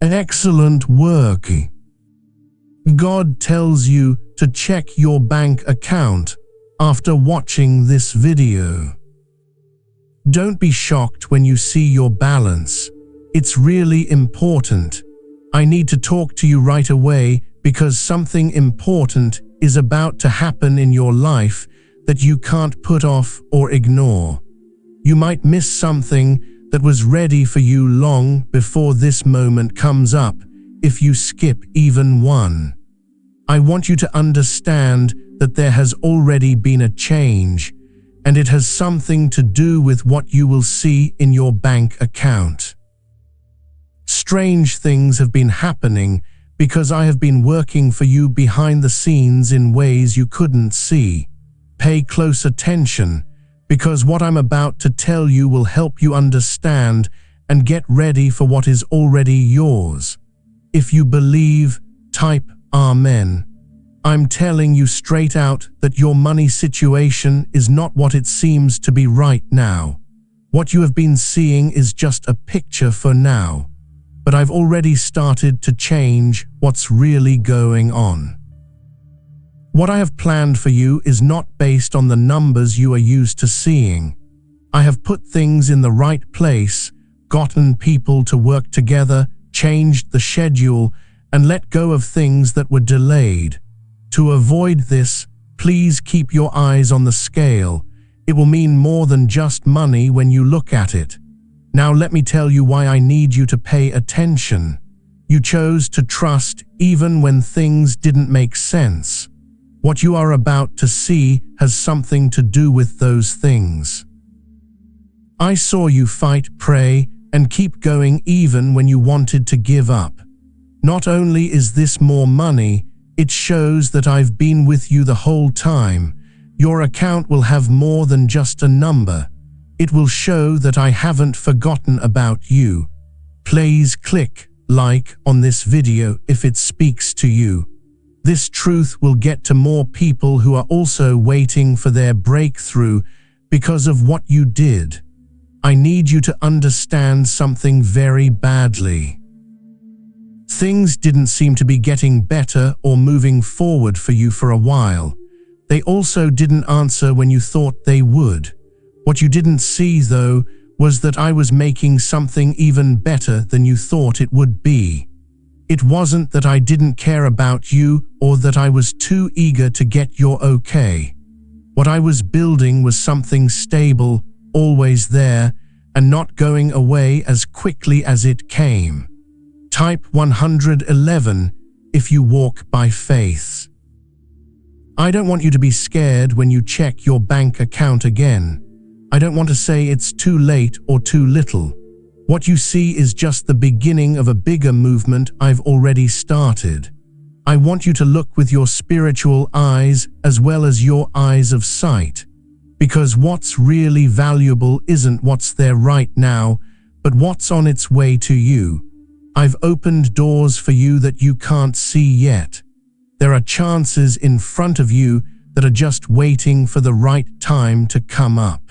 Excellent work. God tells you to check your bank account after watching this video. Don't be shocked when you see your balance. It's really important. I need to talk to you right away because something important is about to happen in your life that you can't put off or ignore. You might miss something that was ready for you long before this moment comes up if you skip even one. I want you to understand that there has already been a change, and it has something to do with what you will see in your bank account. Strange things have been happening because I have been working for you behind the scenes in ways you couldn't see. Pay close attention, because what I'm about to tell you will help you understand and get ready for what is already yours. If you believe, type Amen. I'm telling you straight out that your money situation is not what it seems to be right now. What you have been seeing is just a picture for now, but I've already started to change what's really going on. What I have planned for you is not based on the numbers you are used to seeing. I have put things in the right place, gotten people to work together, changed the schedule, and let go of things that were delayed. To avoid this, please keep your eyes on the scale. It will mean more than just money when you look at it. Now let me tell you why I need you to pay attention. You chose to trust even when things didn't make sense. What you are about to see has something to do with those things. I saw you fight, pray, and keep going even when you wanted to give up. Not only is this more money, it shows that I've been with you the whole time. Your account will have more than just a number. It will show that I haven't forgotten about you. Please click like on this video if it speaks to you. This truth will get to more people who are also waiting for their breakthrough because of what you did. I need you to understand something very badly. Things didn't seem to be getting better or moving forward for you for a while. They also didn't answer when you thought they would. What you didn't see, though, was that I was making something even better than you thought it would be. It wasn't that I didn't care about you or that I was too eager to get your okay. What I was building was something stable, always there, and not going away as quickly as it came. Type 111 if you walk by faith. I don't want you to be scared when you check your bank account again. I don't want to say it's too late or too little. What you see is just the beginning of a bigger movement I've already started. I want you to look with your spiritual eyes as well as your eyes of sight, because what's really valuable isn't what's there right now, but what's on its way to you. I've opened doors for you that you can't see yet. There are chances in front of you that are just waiting for the right time to come up.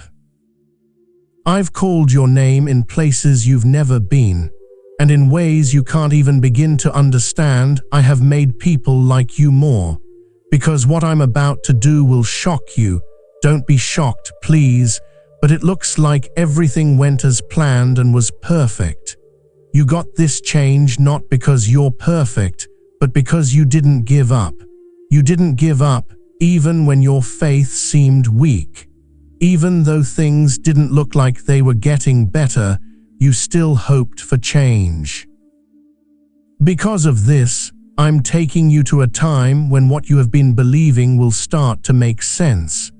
I've called your name in places you've never been, and in ways you can't even begin to understand. I have made people like you more, because what I'm about to do will shock you. Don't be shocked, please, but it looks like everything went as planned and was perfect. You got this change not because you're perfect, but because you didn't give up. You didn't give up even when your faith seemed weak. Even though things didn't look like they were getting better, you still hoped for change. Because of this, I'm taking you to a time when what you have been believing will start to make sense.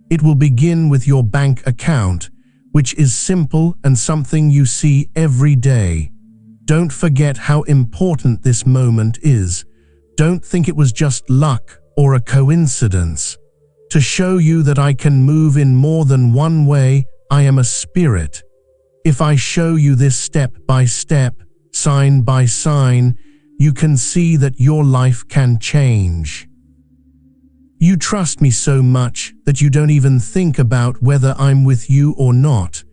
It will begin with your bank account, which is simple and something you see every day. Don't forget how important this moment is. Don't think it was just luck or a coincidence. To show you that I can move in more than one way, I am a spirit. If I show you this step by step, sign by sign, you can see that your life can change. You trust me so much that you don't even think about whether I'm with you or not.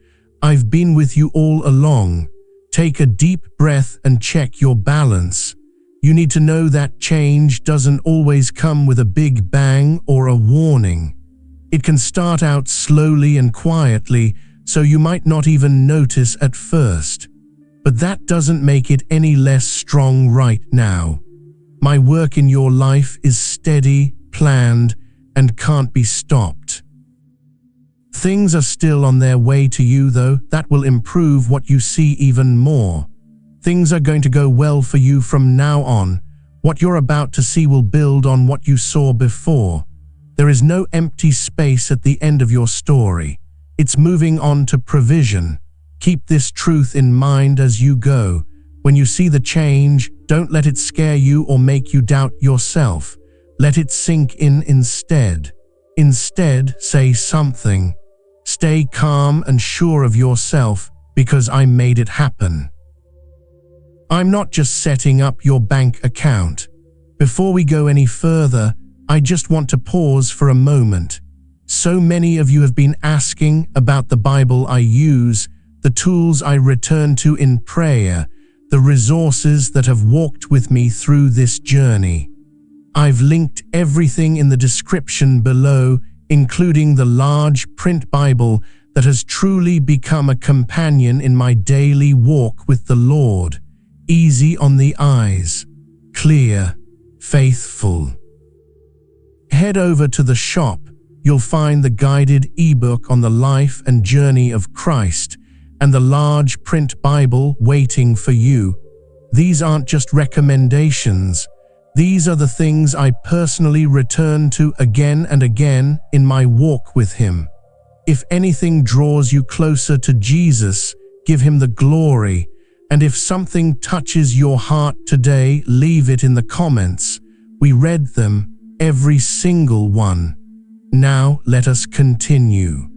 I've been with you all along. Take a deep breath and check your balance. You need to know that change doesn't always come with a big bang or a warning. It can start out slowly and quietly, so you might not even notice at first. But that doesn't make it any less strong right now. My work in your life is steady, planned, and can't be stopped. Things are still on their way to you, though. That will improve what you see even more. Things are going to go well for you from now on. What you're about to see will build on what you saw before. There is no empty space at the end of your story. It's moving on to provision. Keep this truth in mind as you go. When you see the change, don't let it scare you or make you doubt yourself. Let it sink in instead. Instead, say something. Stay calm and sure of yourself, because I made it happen. I'm not just setting up your bank account. Before we go any further, I just want to pause for a moment. So many of you have been asking about the Bible I use, the tools I return to in prayer, the resources that have walked with me through this journey. I've linked everything in the description below, including the large print Bible that has truly become a companion in my daily walk with the Lord. Easy on the eyes, clear, faithful. Head over to the shop. You'll find the guided ebook on the life and journey of Christ and the large print Bible waiting for you. These aren't just recommendations. These are the things I personally return to again and again in my walk with Him. If anything draws you closer to Jesus, give Him the glory. And if something touches your heart today, leave it in the comments. We read them, every single one. Now let us continue.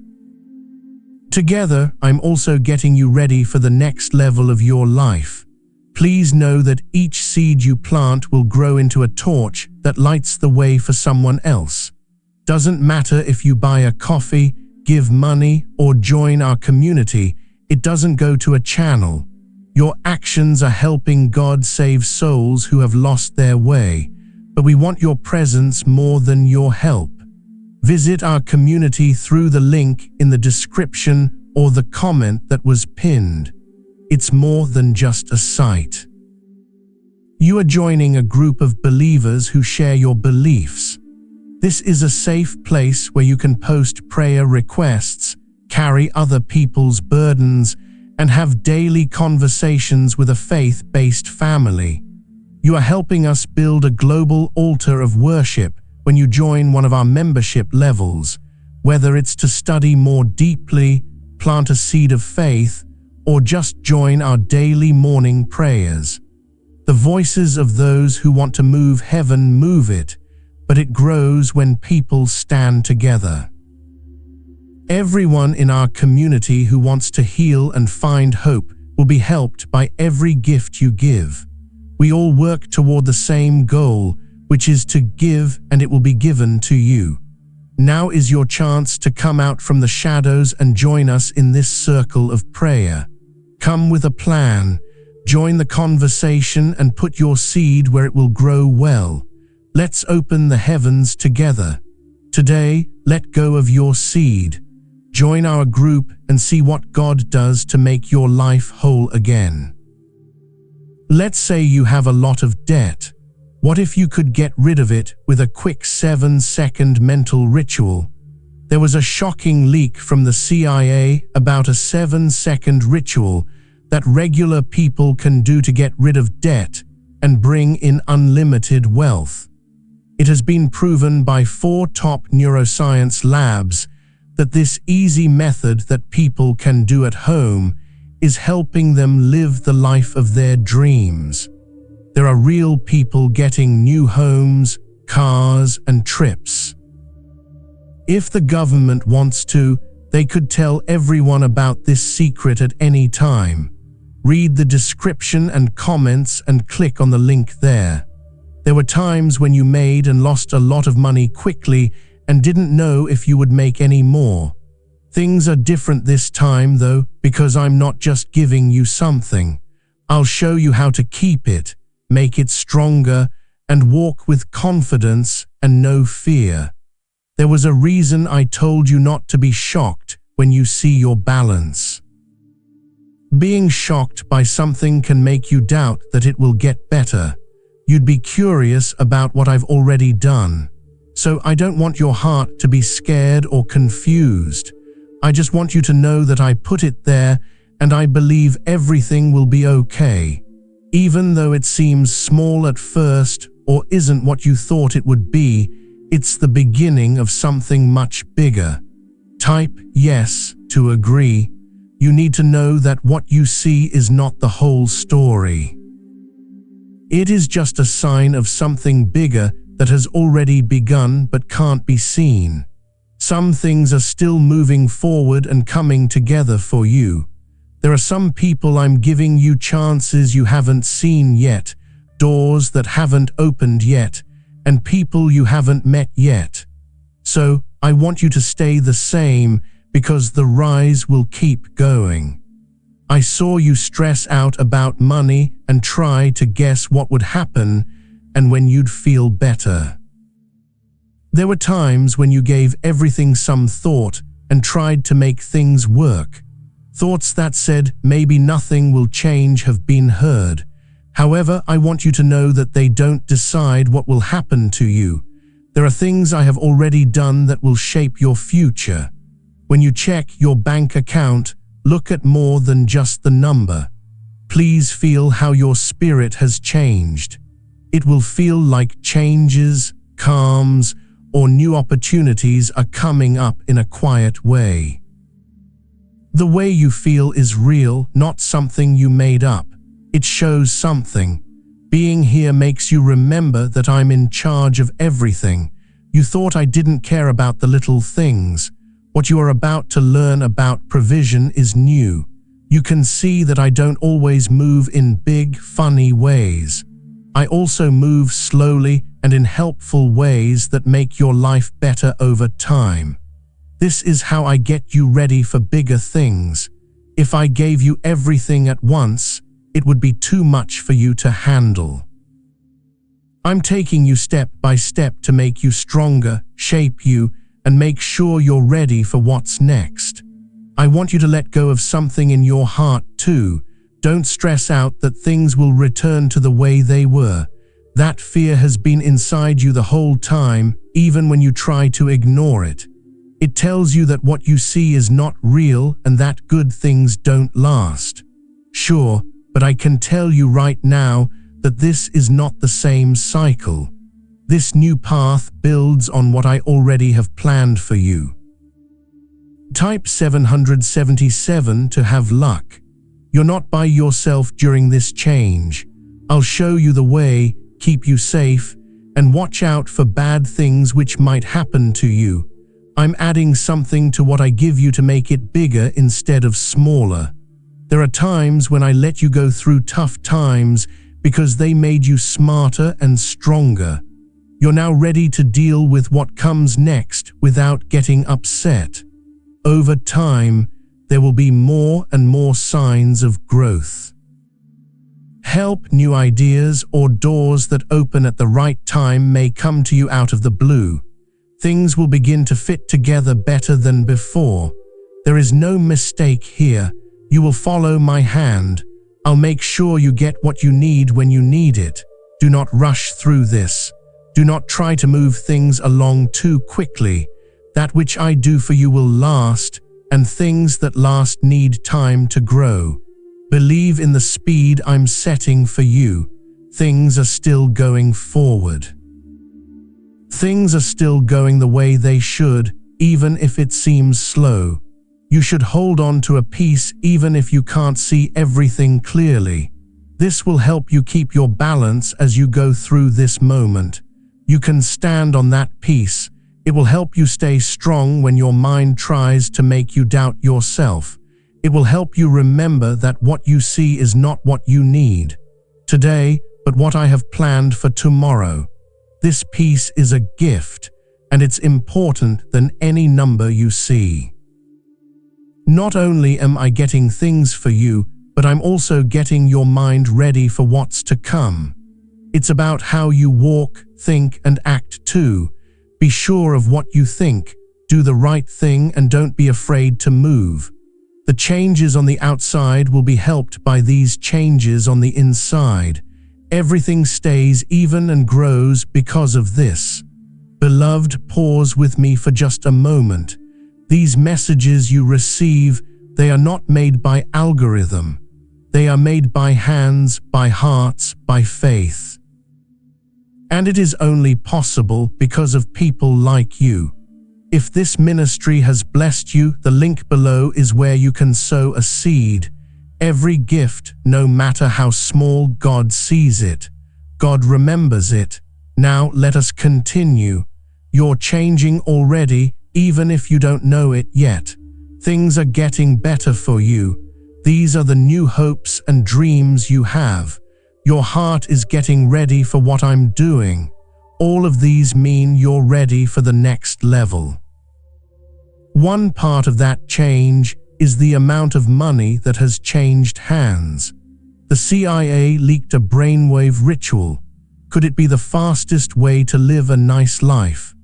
Together, I'm also getting you ready for the next level of your life. Please know that each seed you plant will grow into a torch that lights the way for someone else. Doesn't matter if you buy a coffee, give money, or join our community, it doesn't go to a channel. Your actions are helping God save souls who have lost their way, but we want your presence more than your help. Visit our community through the link in the description or the comment that was pinned. It's more than just a site. You are joining a group of believers who share your beliefs. This is a safe place where you can post prayer requests, carry other people's burdens, and have daily conversations with a faith-based family. You are helping us build a global altar of worship when you join one of our membership levels, whether it's to study more deeply, plant a seed of faith, or just join our daily morning prayers. The voices of those who want to move heaven move it, but it grows when people stand together. Everyone in our community who wants to heal and find hope will be helped by every gift you give. We all work toward the same goal, which is to give, and it will be given to you. Now is your chance to come out from the shadows and join us in this circle of prayer. Come with a plan, join the conversation, and put your seed where it will grow well. Let's open the heavens together. Today, let go of your seed. Join our group and see what God does to make your life whole again. Let's say you have a lot of debt. What if you could get rid of it with a quick 7-second mental ritual? There was a shocking leak from the CIA about a 7-second ritual that regular people can do to get rid of debt and bring in unlimited wealth. It has been proven by 4 top neuroscience labs that this easy method that people can do at home is helping them live the life of their dreams. There are real people getting new homes, cars, and trips. If the government wants to, they could tell everyone about this secret at any time. Read the description and comments and click on the link there. There were times when you made and lost a lot of money quickly and didn't know if you would make any more. Things are different this time though, because I'm not just giving you something. I'll show you how to keep it, make it stronger, and walk with confidence and no fear. There was a reason I told you not to be shocked when you see your balance. Being shocked by something can make you doubt that it will get better. You'd be curious about what I've already done. So I don't want your heart to be scared or confused. I just want you to know that I put it there and I believe everything will be okay. Even though it seems small at first or isn't what you thought it would be, it's the beginning of something much bigger. Type yes to agree. You need to know that what you see is not the whole story. It is just a sign of something bigger that has already begun but can't be seen. Some things are still moving forward and coming together for you. There are some people I'm giving you chances you haven't seen yet, doors that haven't opened yet, and people you haven't met yet. So I want you to stay the same because the rise will keep going. I saw you stress out about money and try to guess what would happen and when you'd feel better. There were times when you gave everything some thought and tried to make things work. Thoughts that said maybe nothing will change have been heard. However, I want you to know that they don't decide what will happen to you. There are things I have already done that will shape your future. When you check your bank account, look at more than just the number. Please feel how your spirit has changed. It will feel like changes, calms, or new opportunities are coming up in a quiet way. The way you feel is real, not something you made up. It shows something. Being here makes you remember that I'm in charge of everything. You thought I didn't care about the little things. What you are about to learn about provision is new. You can see that I don't always move in big, funny ways. I also move slowly and in helpful ways that make your life better over time. This is how I get you ready for bigger things. If I gave you everything at once, it would be too much for you to handle. I'm taking you step by step to make you stronger, shape you, and make sure you're ready for what's next. I want you to let go of something in your heart too. Don't stress out that things will return to the way they were. That fear has been inside you the whole time, even when you try to ignore it. It tells you that what you see is not real and that good things don't last. Sure, but I can tell you right now that this is not the same cycle. This new path builds on what I already have planned for you. Type 777 to have luck. You're not by yourself during this change. I'll show you the way, keep you safe, and watch out for bad things which might happen to you. I'm adding something to what I give you to make it bigger instead of smaller. There are times when I let you go through tough times because they made you smarter and stronger. You're now ready to deal with what comes next without getting upset. Over time, there will be more and more signs of growth. Help, new ideas, or doors that open at the right time may come to you out of the blue. Things will begin to fit together better than before. There is no mistake here. You will follow my hand. I'll make sure you get what you need when you need it. Do not rush through this. Do not try to move things along too quickly. That which I do for you will last, and things that last need time to grow. Believe in the speed I'm setting for you. Things are still going forward. Things are still going the way they should, even if it seems slow. You should hold on to a piece even if you can't see everything clearly. This will help you keep your balance as you go through this moment. You can stand on that piece. It will help you stay strong when your mind tries to make you doubt yourself. It will help you remember that what you see is not what you need today, but what I have planned for tomorrow. This piece is a gift, and it's important than any number you see. Not only am I getting things for you, but but I'm also getting your mind ready for what's to come. It's about how you walk, think, and act too. Be sure of what you think, do the right thing, and don't be afraid to move. The changes on the outside will be helped by these changes on the inside. Everything stays even and grows because of this. Beloved, pause with me for just a moment. These messages you receive, they are not made by algorithm. They are made by hands, by hearts, by faith. And it is only possible because of people like you. If this ministry has blessed you, the link below is where you can sow a seed. Every gift, no matter how small, God sees it. God remembers it. Now let us continue. You're changing already, even if you don't know it yet. Things are getting better for you. These are the new hopes and dreams you have. Your heart is getting ready for what I'm doing. All of these mean you're ready for the next level. One part of that change is the amount of money that has changed hands. The CIA leaked a brainwave ritual. Could it be the fastest way to live a nice life?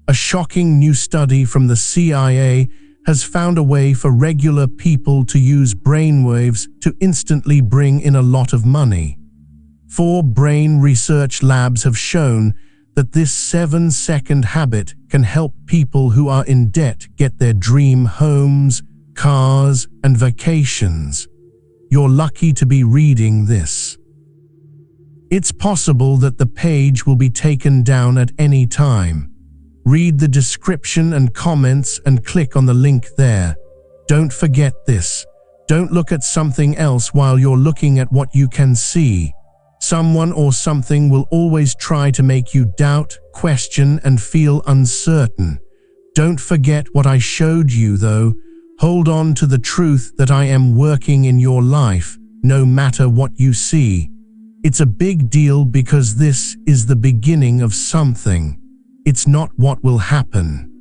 A shocking new study from the CIA has found a way for regular people to use brainwaves to instantly bring in a lot of money. 4 brain research labs have shown that this 7-second habit can help people who are in debt get their dream homes, cars, and vacations. You're lucky to be reading this. It's possible that the page will be taken down at any time. Read the description and comments and click on the link there. Don't forget this. Don't look at something else while you're looking at what you can see. Someone or something will always try to make you doubt, question, and feel uncertain. Don't forget what I showed you though. Hold on to the truth that I am working in your life, no matter what you see. It's a big deal because this is the beginning of something. It's not what will happen.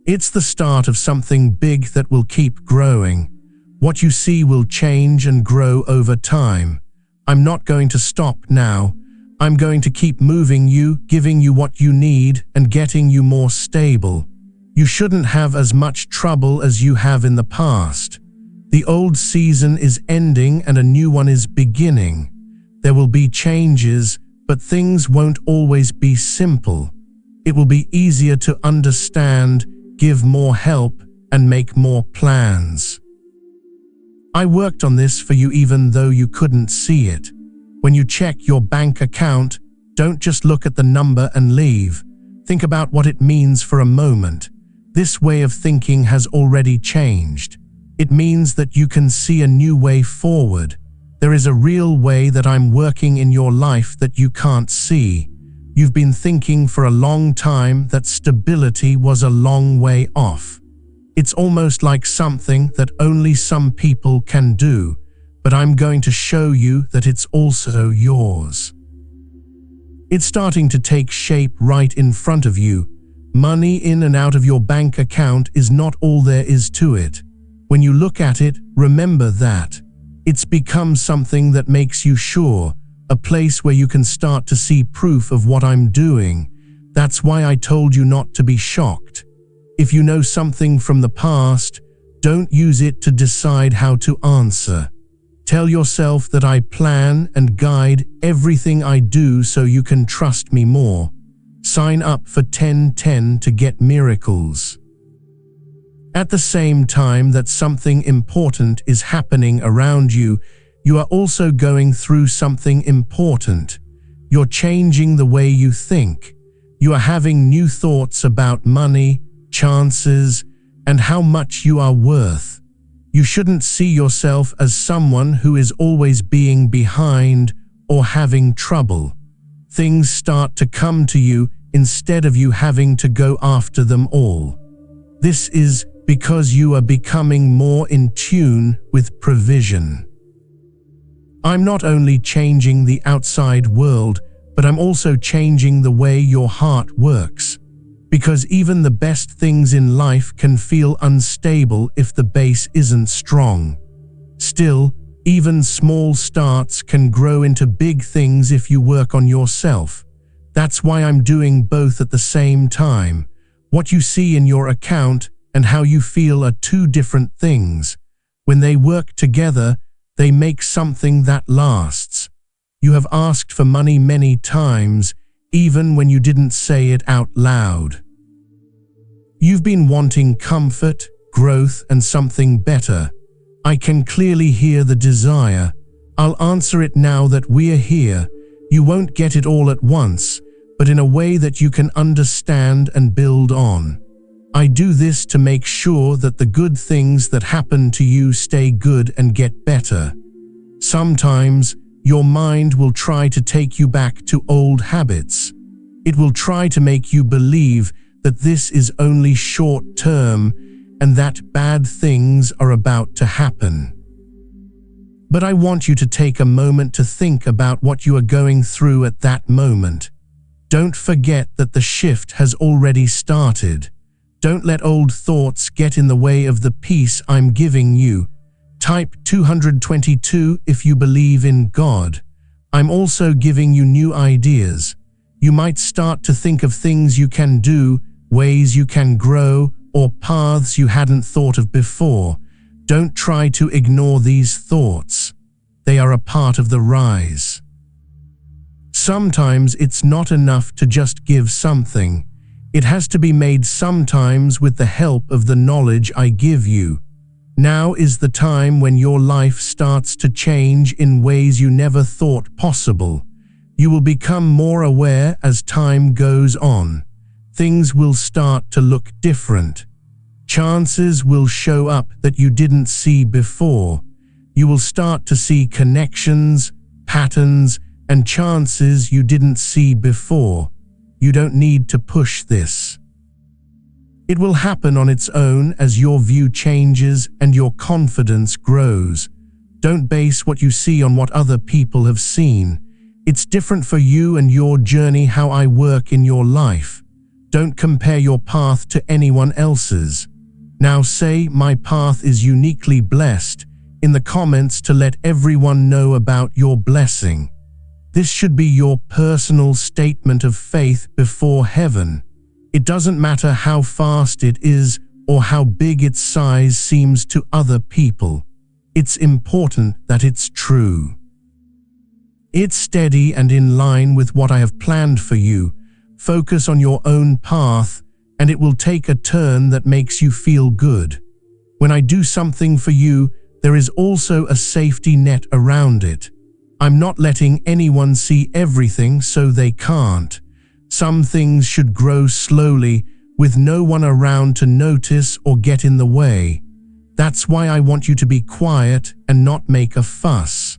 It's the start of something big that will keep growing. What you see will change and grow over time. I'm not going to stop now. I'm going to keep moving you, giving you what you need, and getting you more stable. You shouldn't have as much trouble as you have in the past. The old season is ending and a new one is beginning. There will be changes, but things won't always be simple. It will be easier to understand, give more help, and make more plans. I worked on this for you even though you couldn't see it. When you check your bank account, don't just look at the number and leave. Think about what it means for a moment. This way of thinking has already changed. It means that you can see a new way forward. There is a real way that I'm working in your life that you can't see. You've been thinking for a long time that stability was a long way off. It's almost like something that only some people can do, but I'm going to show you that it's also yours. It's starting to take shape right in front of you. Money in and out of your bank account is not all there is to it. When you look at it, remember that. It's become something that makes you sure, a place where you can start to see proof of what I'm doing. That's why I told you not to be shocked. If you know something from the past, don't use it to decide how to answer. Tell yourself that I plan and guide everything I do so you can trust me more. Sign up for 1010 to get miracles. At the same time that something important is happening around you, you are also going through something important. You're changing the way you think. You are having new thoughts about money, chances, and how much you are worth. You shouldn't see yourself as someone who is always being behind or having trouble. Things start to come to you instead of you having to go after them all. This is because you are becoming more in tune with provision. I'm not only changing the outside world, but I'm also changing the way your heart works. Because even the best things in life can feel unstable if the base isn't strong. Still, Even small starts can grow into big things if you work on yourself. That's why I'm doing both at the same time. What you see in your account and how you feel are two different things. When they work together, they make something that lasts. You have asked for money many times, even when you didn't say it out loud. You've been wanting comfort, growth, and something better. I can clearly hear the desire. I'll answer it now that we're here. You won't get it all at once, but in a way that you can understand and build on. I do this to make sure that the good things that happen to you stay good and get better. Sometimes, your mind will try to take you back to old habits. It will try to make you believe that this is only short term and that bad things are about to happen. But I want you to take a moment to think about what you are going through at that moment. Don't forget that the shift has already started. Don't let old thoughts get in the way of the peace I'm giving you. Type 222 if you believe in God. I'm also giving you new ideas. You might start to think of things you can do, ways you can grow, or paths you hadn't thought of before. Don't try to ignore these thoughts. They are a part of the rise. Sometimes it's not enough to just give something. It has to be made sometimes with the help of the knowledge I give you. Now is the time when your life starts to change in ways you never thought possible. You will become more aware as time goes on. Things will start to look different. Chances will show up that you didn't see before. You will start to see connections, patterns, and chances you didn't see before. You don't need to push this. It will happen on its own as your view changes and your confidence grows. Don't base what you see on what other people have seen. It's different for you and your journey how I work in your life. Don't compare your path to anyone else's. Now say, my path is uniquely blessed, in the comments to let everyone know about your blessing. This should be your personal statement of faith before heaven. It doesn't matter how fast it is or how big its size seems to other people. It's important that it's true. It's steady and in line with what I have planned for you. Focus on your own path, and it will take a turn that makes you feel good. When I do something for you, there is also a safety net around it. I'm not letting anyone see everything so they can't. Some things should grow slowly, with no one around to notice or get in the way. That's why I want you to be quiet and not make a fuss.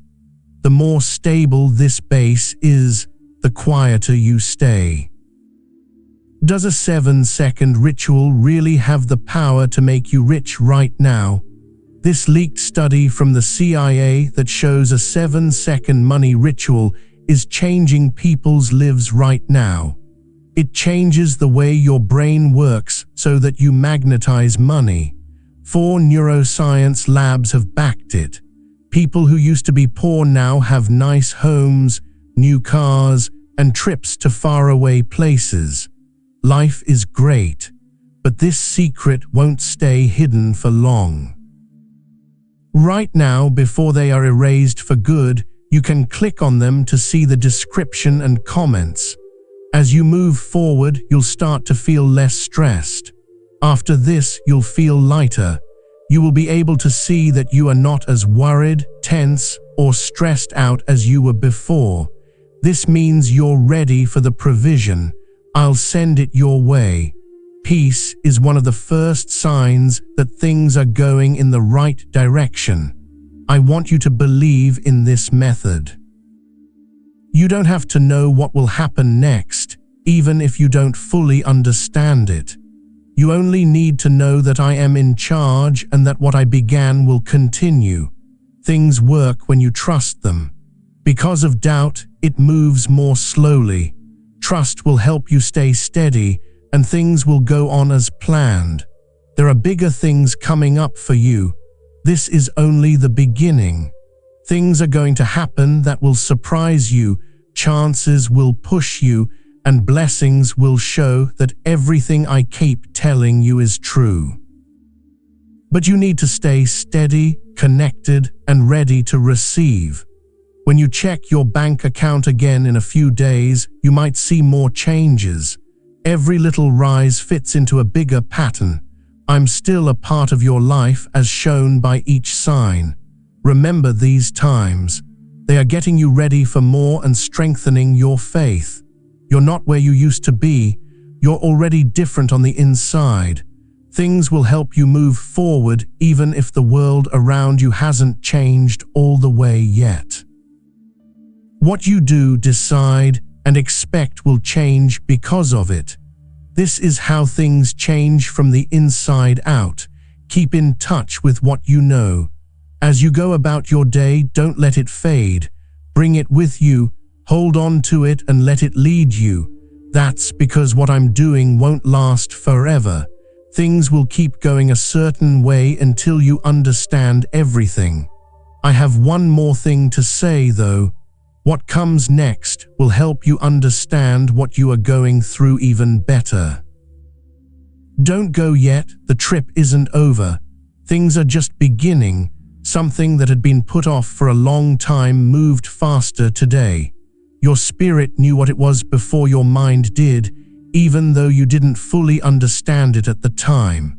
The more stable this base is, the quieter you stay. Does a 7-second ritual really have the power to make you rich right now? This leaked study from the CIA that shows a 7-second money ritual is changing people's lives right now. It changes the way your brain works so that you magnetize money. 4 neuroscience labs have backed it. People who used to be poor now have nice homes, new cars, and trips to faraway places. Life is great, but this secret won't stay hidden for long. Right now, before they are erased for good, you can click on them to see the description and comments. As you move forward, you'll start to feel less stressed. After this, you'll feel lighter. You will be able to see that you are not as worried, tense, or stressed out as you were before. This means you're ready for the provision. I'll send it your way. Peace is one of the first signs that things are going in the right direction. I want you to believe in this method. You don't have to know what will happen next, even if you don't fully understand it. You only need to know that I am in charge and that what I began will continue. Things work when you trust them. Because of doubt, it moves more slowly. Trust will help you stay steady, and things will go on as planned. There are bigger things coming up for you. This is only the beginning. Things are going to happen that will surprise you, chances will push you, and blessings will show that everything I keep telling you is true. But you need to stay steady, connected, and ready to receive. When you check your bank account again in a few days, you might see more changes. Every little rise fits into a bigger pattern. I'm still a part of your life as shown by each sign. Remember these times. They are getting you ready for more and strengthening your faith. You're not where you used to be. You're already different on the inside. Things will help you move forward even if the world around you hasn't changed all the way yet. What you do, decide, and expect will change because of it. This is how things change from the inside out. Keep in touch with what you know. As you go about your day, don't let it fade. Bring it with you, hold on to it and let it lead you. That's because what I'm doing won't last forever. Things will keep going a certain way until you understand everything. I have one more thing to say though. What comes next will help you understand what you are going through even better. Don't go yet, the trip isn't over. Things are just beginning. Something that had been put off for a long time moved faster today. Your spirit knew what it was before your mind did, even though you didn't fully understand it at the time.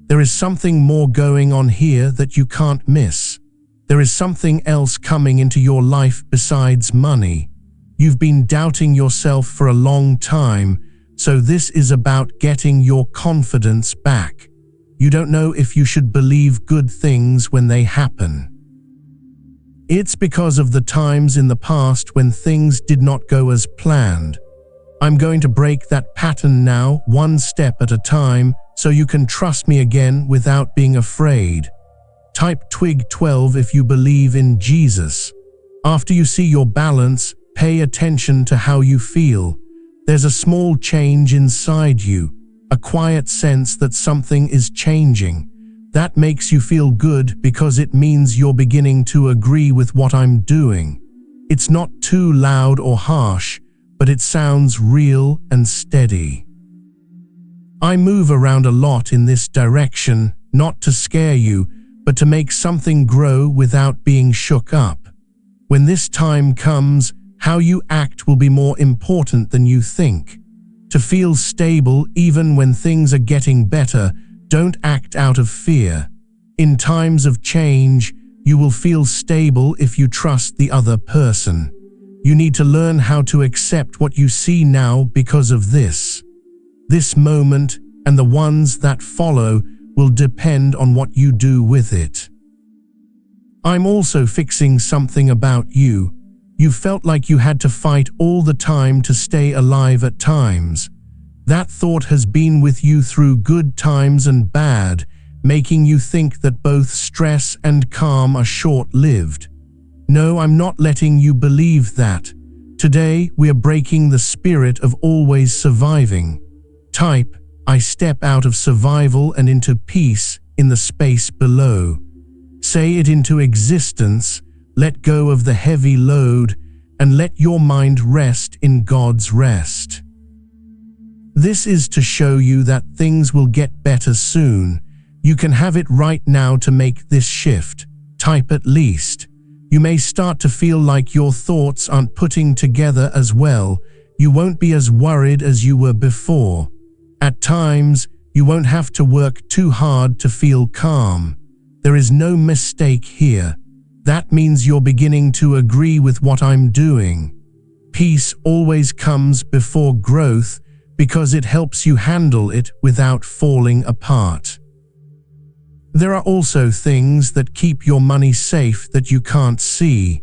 There is something more going on here that you can't miss. There is something else coming into your life besides money. You've been doubting yourself for a long time, so this is about getting your confidence back. You don't know if you should believe good things when they happen. It's because of the times in the past when things did not go as planned. I'm going to break that pattern now, one step at a time, so you can trust me again without being afraid. Type twig 12 if you believe in Jesus. After you see your balance, pay attention to how you feel. There's a small change inside you, a quiet sense that something is changing. That makes you feel good because it means you're beginning to agree with what I'm doing. It's not too loud or harsh, but it sounds real and steady. I move around a lot in this direction, not to scare you, but to make something grow without being shook up. When this time comes, how you act will be more important than you think. To feel stable even when things are getting better, don't act out of fear. In times of change, you will feel stable if you trust the other person. You need to learn how to accept what you see now because of this. This moment and the ones that follow will depend on what you do with it. I'm also fixing something about you. You felt like you had to fight all the time to stay alive at times. That thought has been with you through good times and bad, making you think that both stress and calm are short-lived. No, I'm not letting you believe that. Today, we are breaking the spirit of always surviving. Type, I step out of survival and into peace in the space below. Say it into existence, let go of the heavy load, and let your mind rest in God's rest. This is to show you that things will get better soon. You can have it right now to make this shift. Type at least. You may start to feel like your thoughts aren't putting together as well. You won't be as worried as you were before. At times, you won't have to work too hard to feel calm. There is no mistake here. That means you're beginning to agree with what I'm doing. Peace always comes before growth because it helps you handle it without falling apart. There are also things that keep your money safe that you can't see.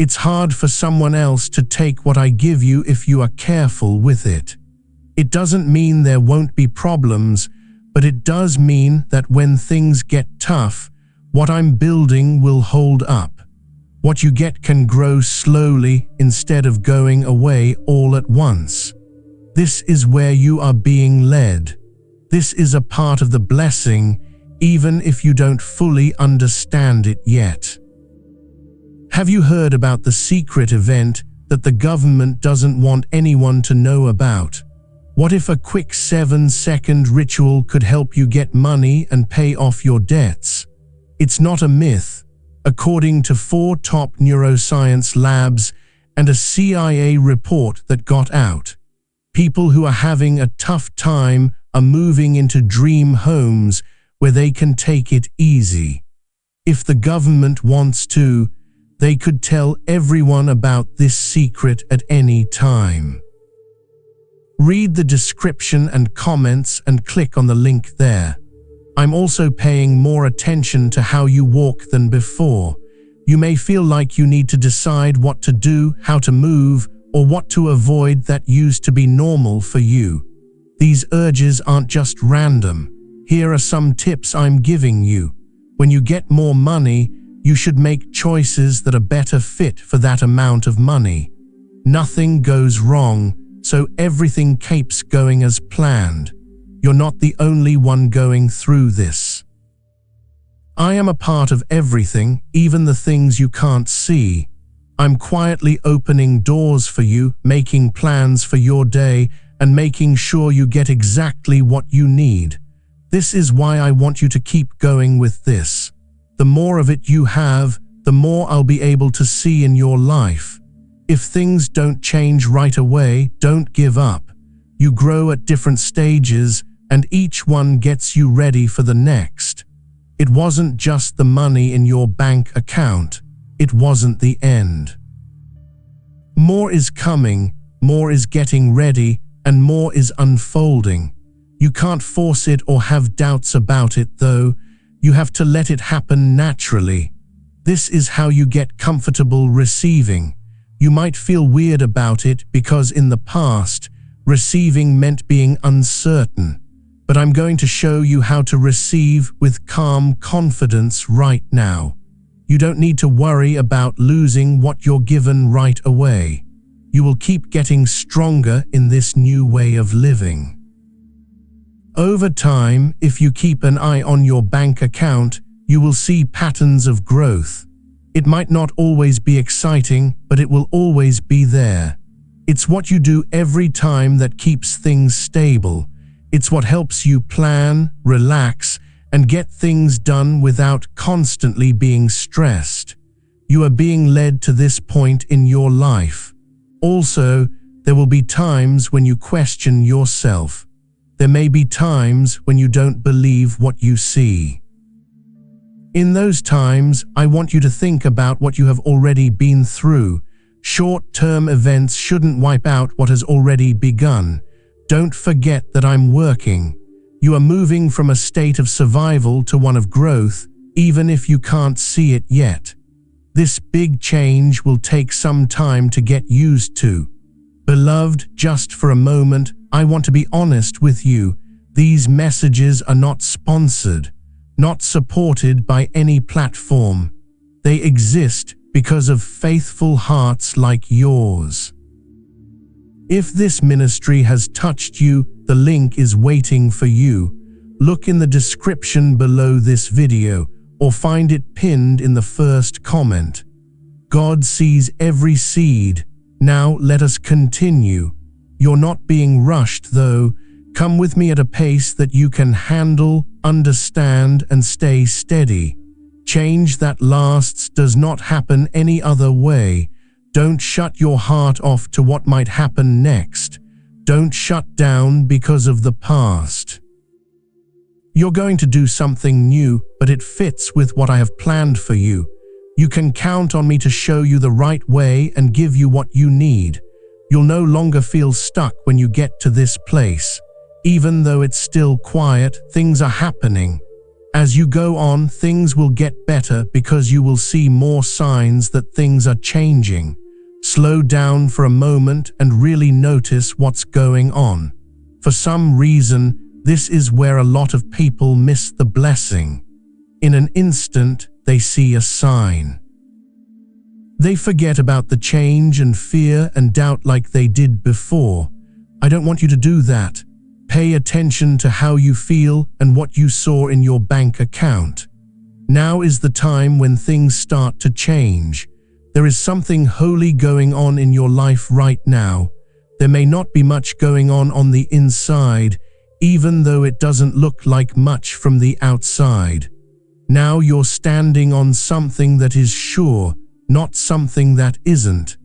It's hard for someone else to take what I give you if you are careful with it. It doesn't mean there won't be problems, but it does mean that when things get tough, what I'm building will hold up. What you get can grow slowly instead of going away all at once. This is where you are being led. This is a part of the blessing, even if you don't fully understand it yet. Have you heard about the secret event that the government doesn't want anyone to know about? What if a quick 7-second ritual could help you get money and pay off your debts? It's not a myth. According to 4 top neuroscience labs and a CIA report that got out, people who are having a tough time are moving into dream homes where they can take it easy. If the government wants to, they could tell everyone about this secret at any time. Read the description and comments and click on the link there. I'm also paying more attention to how you walk than before. You may feel like you need to decide what to do, how to move, or what to avoid that used to be normal for you. These urges aren't just random. Here are some tips I'm giving you. When you get more money, you should make choices that are better fit for that amount of money. Nothing goes wrong, so everything keeps going as planned. You're not the only one going through this. I am a part of everything, even the things you can't see. I'm quietly opening doors for you, making plans for your day, and making sure you get exactly what you need. This is why I want you to keep going with this. The more of it you have, the more I'll be able to see in your life. If things don't change right away, don't give up. You grow at different stages, and each one gets you ready for the next. It wasn't just the money in your bank account. It wasn't the end. More is coming, more is getting ready, and more is unfolding. You can't force it or have doubts about it, though. You have to let it happen naturally. This is how you get comfortable receiving. You might feel weird about it because in the past, receiving meant being uncertain. But I'm going to show you how to receive with calm confidence right now. You don't need to worry about losing what you're given right away. You will keep getting stronger in this new way of living. Over time, if you keep an eye on your bank account, you will see patterns of growth. It might not always be exciting, but it will always be there. It's what you do every time that keeps things stable. It's what helps you plan, relax, and get things done without constantly being stressed. You are being led to this point in your life. Also, there will be times when you question yourself. There may be times when you don't believe what you see. In those times, I want you to think about what you have already been through. Short-term events shouldn't wipe out what has already begun. Don't forget that I'm working. You are moving from a state of survival to one of growth, even if you can't see it yet. This big change will take some time to get used to. Beloved, just for a moment, I want to be honest with you. These messages are not sponsored, not supported by any platform. They exist because of faithful hearts like yours. If this ministry has touched you, the link is waiting for you. Look in the description below this video or find it pinned in the first comment. God sees every seed. Now let us continue. You're not being rushed though. Come with me at a pace that you can handle, understand, and stay steady. Change that lasts does not happen any other way. Don't shut your heart off to what might happen next. Don't shut down because of the past. You're going to do something new, but it fits with what I have planned for you. You can count on me to show you the right way and give you what you need. You'll no longer feel stuck when you get to this place. Even though it's still quiet, things are happening. As you go on, things will get better because you will see more signs that things are changing. Slow down for a moment and really notice what's going on. For some reason, this is where a lot of people miss the blessing. In an instant, they see a sign. They forget about the change and fear and doubt like they did before. I don't want you to do that. Pay attention to how you feel and what you saw in your bank account. Now is the time when things start to change. There is something holy going on in your life right now. There may not be much going on the inside, even though it doesn't look like much from the outside. Now you're standing on something that is sure, not something that isn't.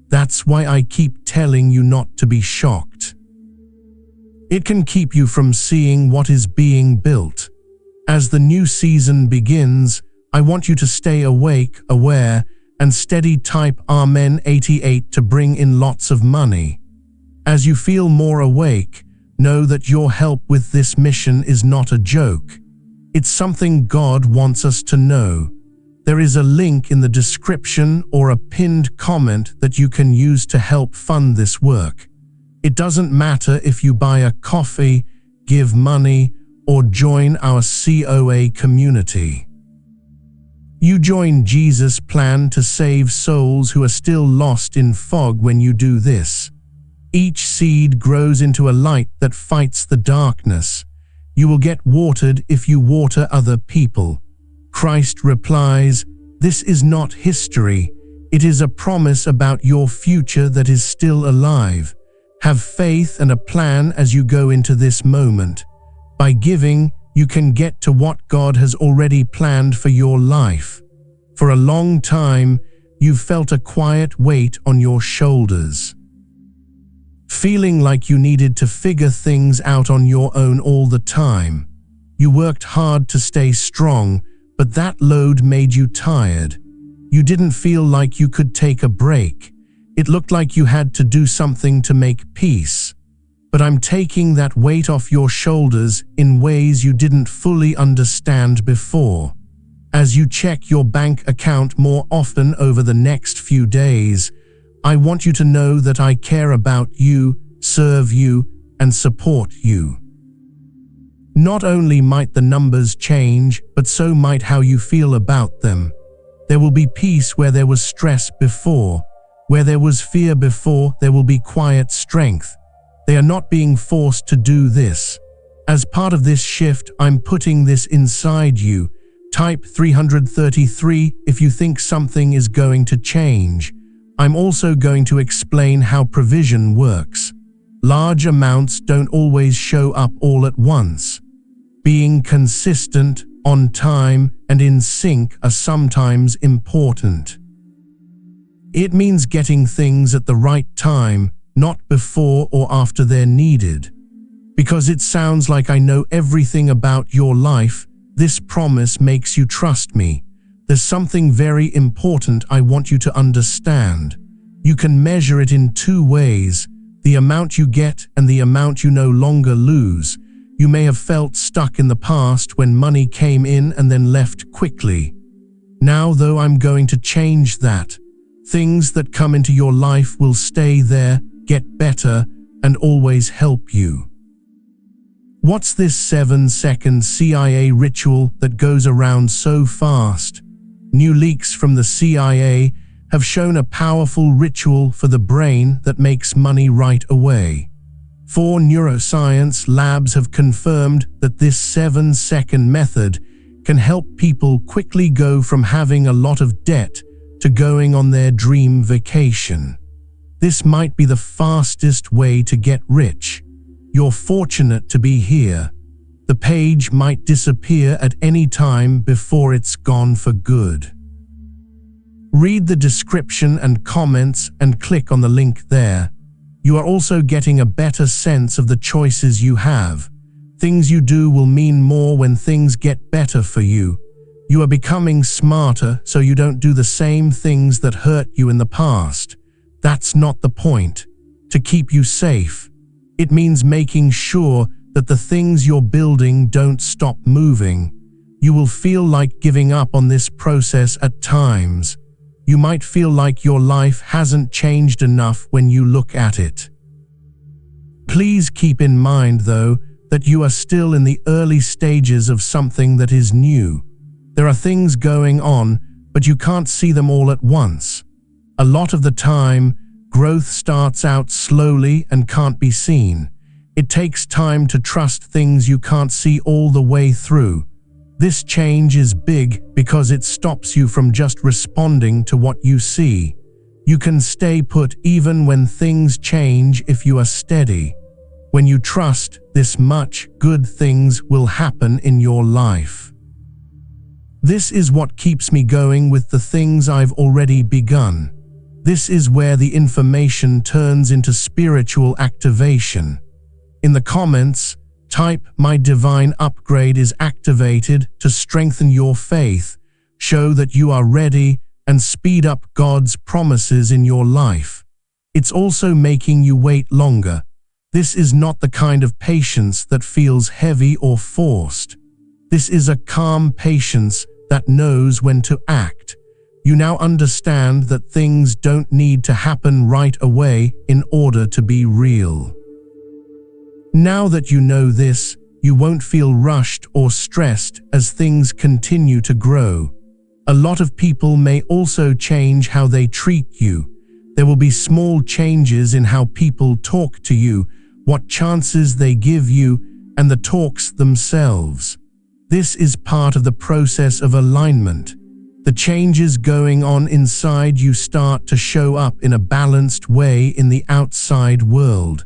That's why I keep telling you not to be shocked. It can keep you from seeing what is being built. As the new season begins, I want you to stay awake, aware, and steady. Type Amen 88 to bring in lots of money. As you feel more awake, know that your help with this mission is not a joke. It's something God wants us to know. There is a link in the description or a pinned comment that you can use to help fund this work. It doesn't matter if you buy a coffee, give money, or join our COA community. You join Jesus' plan to save souls who are still lost in fog when you do this. Each seed grows into a light that fights the darkness. You will get watered if you water other people. Christ replies, "This is not history. It is a promise about your future that is still alive. Have faith and a plan as you go into this moment. By giving, you can get to what God has already planned for your life." For a long time, you've felt a quiet weight on your shoulders, feeling like you needed to figure things out on your own all the time. You worked hard to stay strong, but that load made you tired. You didn't feel like you could take a break. It looked like you had to do something to make peace. But I'm taking that weight off your shoulders in ways you didn't fully understand before. As you check your bank account more often over the next few days, I want you to know that I care about you, serve you, and support you. Not only might the numbers change, but so might how you feel about them. There will be peace where there was stress before. Where there was fear before, there will be quiet strength. They are not being forced to do this. As part of this shift, I'm putting this inside you. Type 333 if you think something is going to change. I'm also going to explain how provision works. Large amounts don't always show up all at once. Being consistent, on time, and in sync are sometimes important. It means getting things at the right time, not before or after they're needed. Because it sounds like I know everything about your life, this promise makes you trust me. There's something very important I want you to understand. You can measure it in two ways: the amount you get and the amount you no longer lose. You may have felt stuck in the past when money came in and then left quickly. Now, though, I'm going to change that. Things that come into your life will stay there, get better, and always help you. What's this 7-second CIA ritual that goes around so fast? New leaks from the CIA have shown a powerful ritual for the brain that makes money right away. 4 neuroscience labs have confirmed that this 7-second method can help people quickly go from having a lot of debt to going on their dream vacation. This might be the fastest way to get rich. You're fortunate to be here. The page might disappear at any time before it's gone for good. Read the description and comments and click on the link there. You are also getting a better sense of the choices you have. Things you do will mean more when things get better for you. You are becoming smarter so you don't do the same things that hurt you in the past. That's not the point. To keep you safe. It means making sure that the things you're building don't stop moving. You will feel like giving up on this process at times. You might feel like your life hasn't changed enough when you look at it. Please keep in mind, though, that you are still in the early stages of something that is new. There are things going on, but you can't see them all at once. A lot of the time, growth starts out slowly and can't be seen. It takes time to trust things you can't see all the way through. This change is big because it stops you from just responding to what you see. You can stay put even when things change if you are steady. When you trust this much, good things will happen in your life. This is what keeps me going with the things I've already begun. This is where the information turns into spiritual activation. In the comments, type "My divine upgrade is activated" to strengthen your faith, show that you are ready, and speed up God's promises in your life. It's also making you wait longer. This is not the kind of patience that feels heavy or forced. This is a calm patience that knows when to act. You now understand that things don't need to happen right away in order to be real. Now that you know this, you won't feel rushed or stressed as things continue to grow. A lot of people may also change how they treat you. There will be small changes in how people talk to you, what chances they give you, and the talks themselves. This is part of the process of alignment. The changes going on inside you start to show up in a balanced way in the outside world.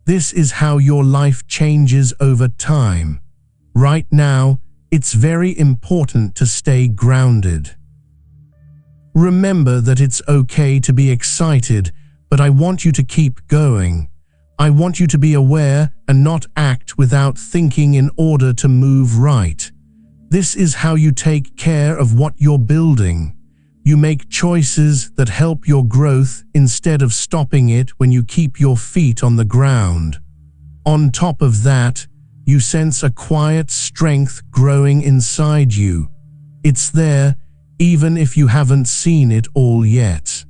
This is how your life changes over time. Right now, it's very important to stay grounded. Remember that it's okay to be excited, but I want you to keep going. I want you to be aware and not act without thinking in order to move right. This is how you take care of what you're building. You make choices that help your growth instead of stopping it when you keep your feet on the ground. On top of that, you sense a quiet strength growing inside you. It's there, even if you haven't seen it all yet.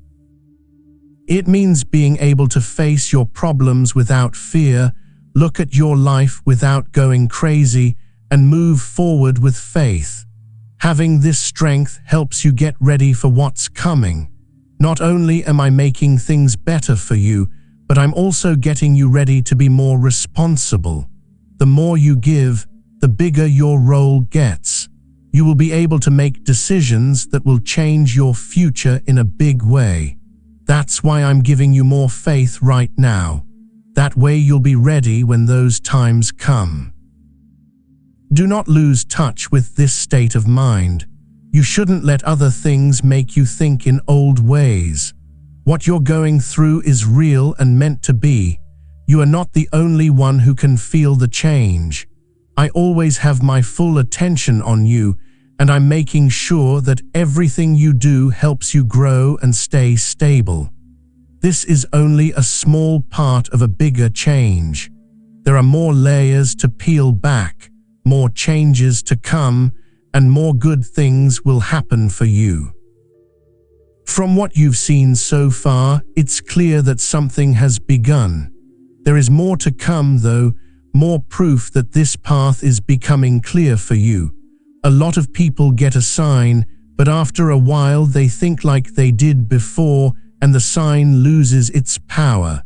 It means being able to face your problems without fear, look at your life without going crazy, and move forward with faith. Having this strength helps you get ready for what's coming. Not only am I making things better for you, but I'm also getting you ready to be more responsible. The more you give, the bigger your role gets. You will be able to make decisions that will change your future in a big way. That's why I'm giving you more faith right now. That way you'll be ready when those times come. Do not lose touch with this state of mind. You shouldn't let other things make you think in old ways. What you're going through is real and meant to be. You are not the only one who can feel the change. I always have my full attention on you, and I'm making sure that everything you do helps you grow and stay stable. This is only a small part of a bigger change. There are more layers to peel back, more changes to come, and more good things will happen for you. From what you've seen so far, it's clear that something has begun. There is more to come though, more proof that this path is becoming clear for you. A lot of people get a sign, but after a while they think like they did before, and the sign loses its power.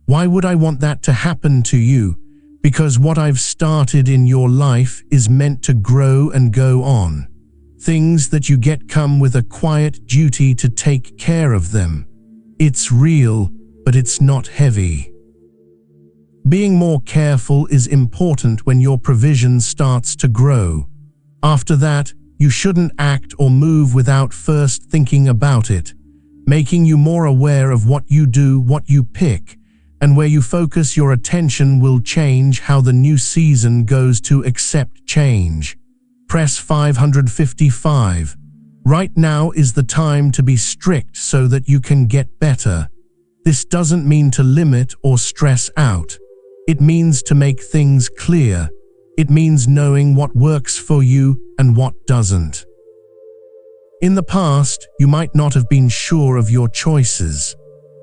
Why would I want that to happen to you? Because what I've started in your life is meant to grow and go on. Things that you get come with a quiet duty to take care of them. It's real, but it's not heavy. Being more careful is important when your provision starts to grow. After that, you shouldn't act or move without first thinking about it, making you more aware of what you do, what you pick, and where you focus your attention will change how the new season goes to accept change. Press 555. Right now is the time to be strict so that you can get better. This doesn't mean to limit or stress out. It means to make things clear. It means knowing what works for you and what doesn't. In the past, you might not have been sure of your choices.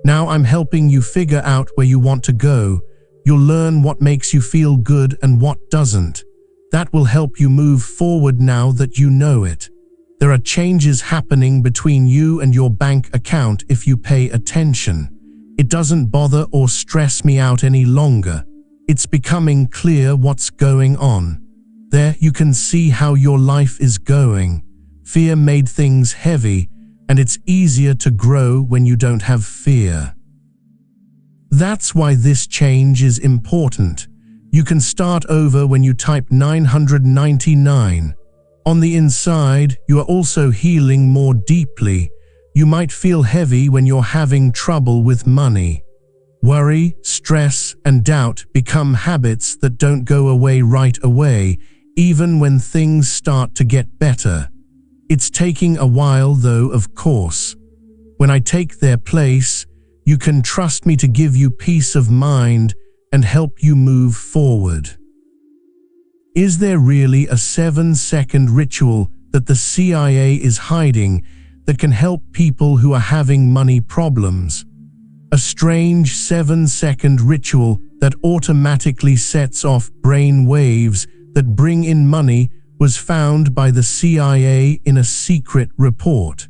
Now I'm helping you figure out where you want to go. You'll learn what makes you feel good and what doesn't. That will help you move forward now that you know it. There are changes happening between you and your bank account if you pay attention. It doesn't bother or stress me out any longer. It's becoming clear what's going on. There you can see how your life is going. Fear made things heavy, and it's easier to grow when you don't have fear. That's why this change is important. You can start over when you type 999. On the inside, you are also healing more deeply. You might feel heavy when you're having trouble with money. Worry, stress, and doubt become habits that don't go away right away, even when things start to get better. It's taking a while though, of course. When I take their place, you can trust me to give you peace of mind and help you move forward. Is there really a 7-second ritual that the CIA is hiding that can help people who are having money problems? A strange 7-second ritual that automatically sets off brain waves that bring in money was found by the CIA in a secret report.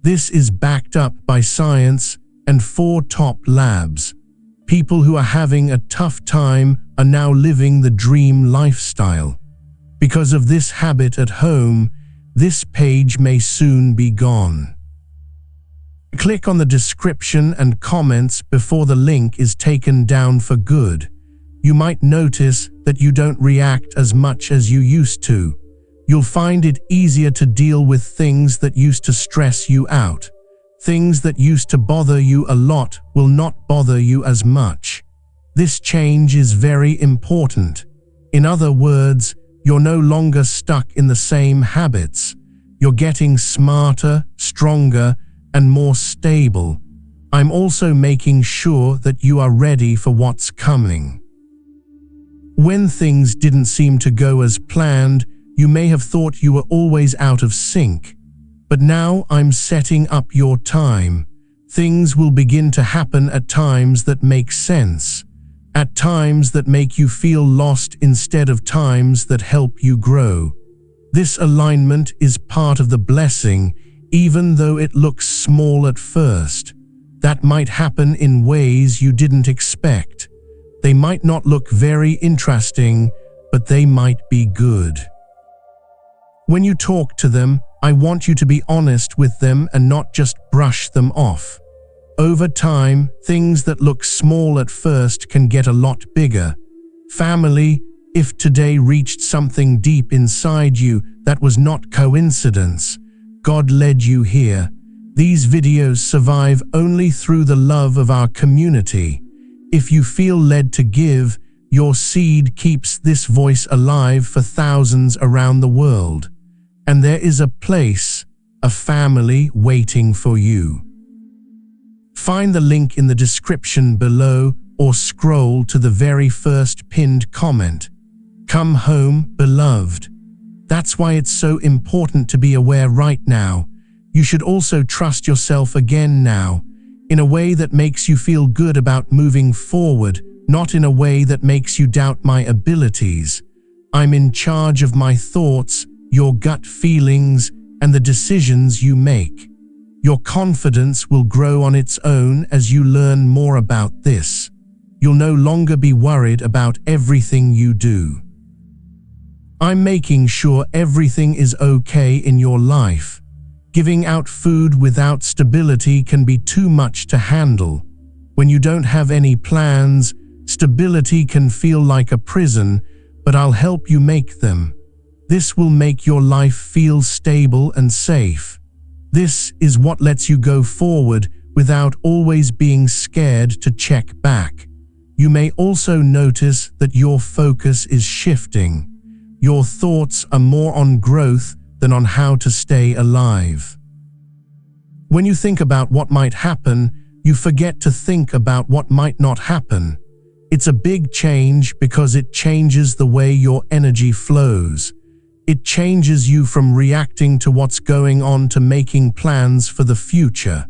This is backed up by science and 4 top labs. People who are having a tough time are now living the dream lifestyle. Because of this habit at home, this page may soon be gone. Click on the description and comments before the link is taken down for good. You might notice that you don't react as much as you used to. You'll find it easier to deal with things that used to stress you out. Things that used to bother you a lot will not bother you as much. This change is very important. In other words, you're no longer stuck in the same habits. You're getting smarter, stronger, and more stable. I'm also making sure that you are ready for what's coming. When things didn't seem to go as planned, you may have thought you were always out of sync. But now I'm setting up your time. Things will begin to happen at times that make sense. At times that make you feel lost instead of times that help you grow. This alignment is part of the blessing, even though it looks small at first. That might happen in ways you didn't expect. They might not look very interesting, but they might be good. When you talk to them, I want you to be honest with them and not just brush them off. Over time, things that look small at first can get a lot bigger. Family, if today reached something deep inside you that was not coincidence, God led you here. These videos survive only through the love of our community. If you feel led to give, your seed keeps this voice alive for thousands around the world. And there is a place, a family waiting for you. Find the link in the description below or scroll to the very first pinned comment. Come home, beloved. That's why it's so important to be aware right now. You should also trust yourself again now, in a way that makes you feel good about moving forward, not in a way that makes you doubt my abilities. I'm in charge of my thoughts, your gut feelings, and the decisions you make. Your confidence will grow on its own as you learn more about this. You'll no longer be worried about everything you do. I'm making sure everything is okay in your life. Giving out food without stability can be too much to handle. When you don't have any plans, stability can feel like a prison, but I'll help you make them. This will make your life feel stable and safe. This is what lets you go forward without always being scared to check back. You may also notice that your focus is shifting. Your thoughts are more on growth than on how to stay alive. When you think about what might happen, you forget to think about what might not happen. It's a big change because it changes the way your energy flows. It changes you from reacting to what's going on to making plans for the future.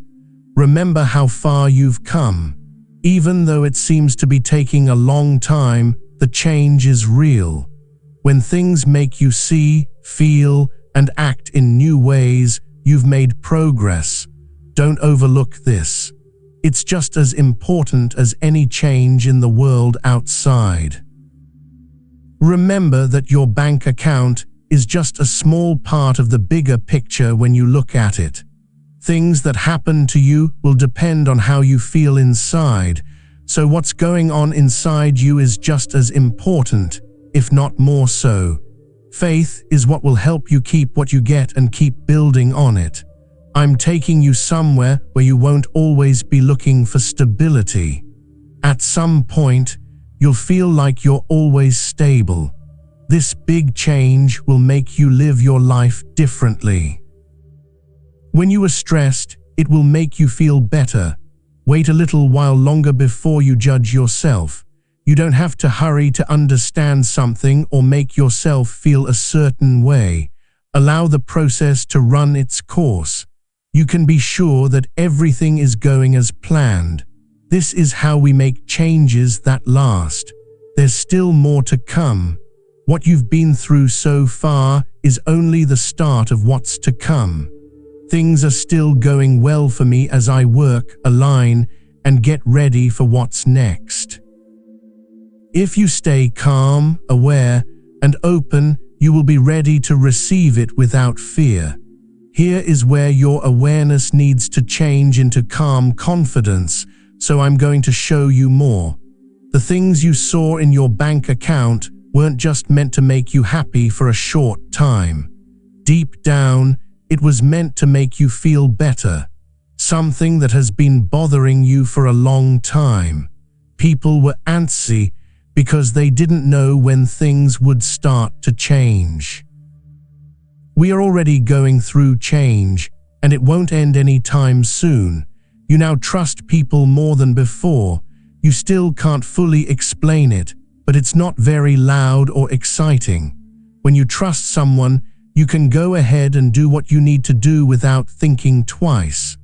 Remember how far you've come. Even though it seems to be taking a long time, the change is real. When things make you see, feel, and act in new ways, you've made progress. Don't overlook this. It's just as important as any change in the world outside. Remember that your bank account is just a small part of the bigger picture when you look at it. Things that happen to you will depend on how you feel inside, so what's going on inside you is just as important, if not more so. Faith is what will help you keep what you get and keep building on it. I'm taking you somewhere where you won't always be looking for stability. At some point, you'll feel like you're always stable. This big change will make you live your life differently. When you are stressed, it will make you feel better. Wait a little while longer before you judge yourself. You don't have to hurry to understand something or make yourself feel a certain way. Allow the process to run its course. You can be sure that everything is going as planned. This is how we make changes that last. There's still more to come. What you've been through so far is only the start of what's to come. Things are still going well for me as I work, align, and get ready for what's next. If you stay calm, aware, and open, you will be ready to receive it without fear. Here is where your awareness needs to change into calm confidence, so I'm going to show you more. The things you saw in your bank account weren't just meant to make you happy for a short time. Deep down, it was meant to make you feel better. Something that has been bothering you for a long time. People were antsy because they didn't know when things would start to change. We are already going through change, and it won't end anytime soon. You now trust people more than before. You still can't fully explain it, but it's not very loud or exciting. When you trust someone, you can go ahead and do what you need to do without thinking twice.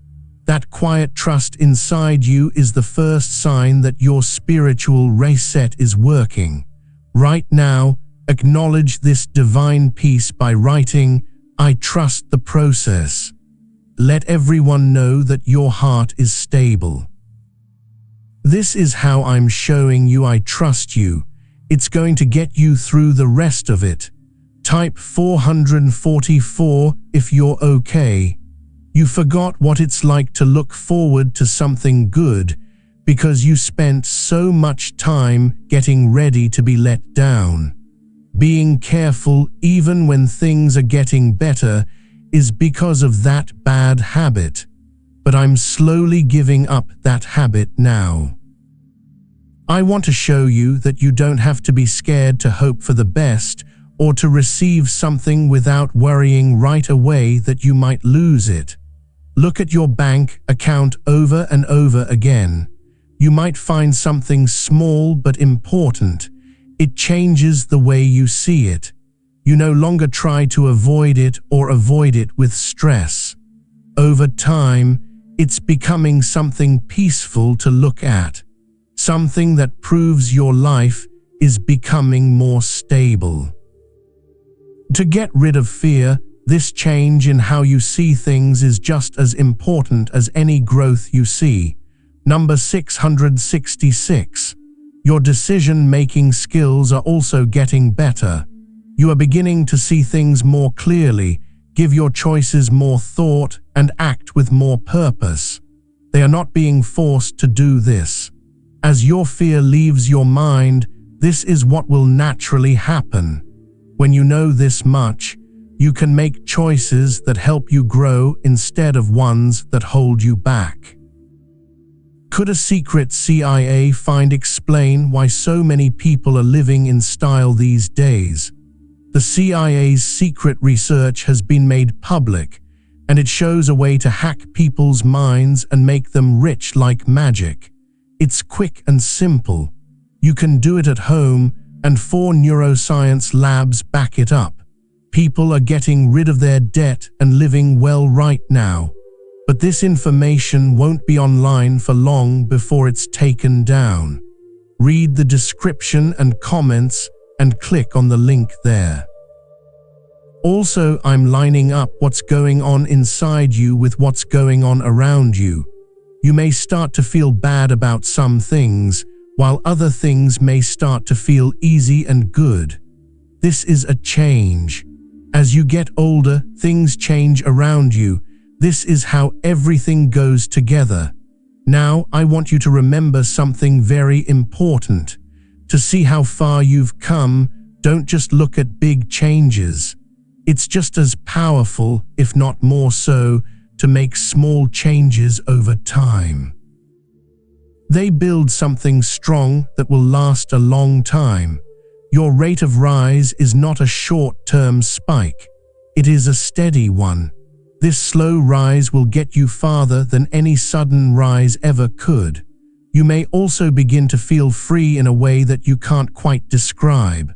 That quiet trust inside you is the first sign that your spiritual reset is working. Right now, acknowledge this divine peace by writing, "I trust the process." Let everyone know that your heart is stable. This is how I'm showing you I trust you. It's going to get you through the rest of it. Type 444 if you're okay. You forgot what it's like to look forward to something good because you spent so much time getting ready to be let down. Being careful even when things are getting better is because of that bad habit. But I'm slowly giving up that habit now. I want to show you that you don't have to be scared to hope for the best or to receive something without worrying right away that you might lose it. Look at your bank account over and over again. You might find something small but important. It changes the way you see it. You no longer try to avoid it or avoid it with stress. Over time, it's becoming something peaceful to look at. Something that proves your life is becoming more stable. To get rid of fear, this change in how you see things is just as important as any growth you see. Number 666. Your decision-making skills are also getting better. You are beginning to see things more clearly, give your choices more thought, and act with more purpose. They are not being forced to do this. As your fear leaves your mind, this is what will naturally happen. When you know this much, you can make choices that help you grow instead of ones that hold you back. Could a secret CIA find explain why so many people are living in style these days? The CIA's secret research has been made public, and it shows a way to hack people's minds and make them rich like magic. It's quick and simple. You can do it at home, and 4 neuroscience labs back it up. People are getting rid of their debt and living well right now. But this information won't be online for long before it's taken down. Read the description and comments and click on the link there. Also, I'm lining up what's going on inside you with what's going on around you. You may start to feel bad about some things, while other things may start to feel easy and good. This is a change. As you get older, things change around you. This is how everything goes together. Now, I want you to remember something very important. To see how far you've come, don't just look at big changes. It's just as powerful, if not more so, to make small changes over time. They build something strong that will last a long time. Your rate of rise is not a short-term spike. It is a steady one. This slow rise will get you farther than any sudden rise ever could. You may also begin to feel free in a way that you can't quite describe.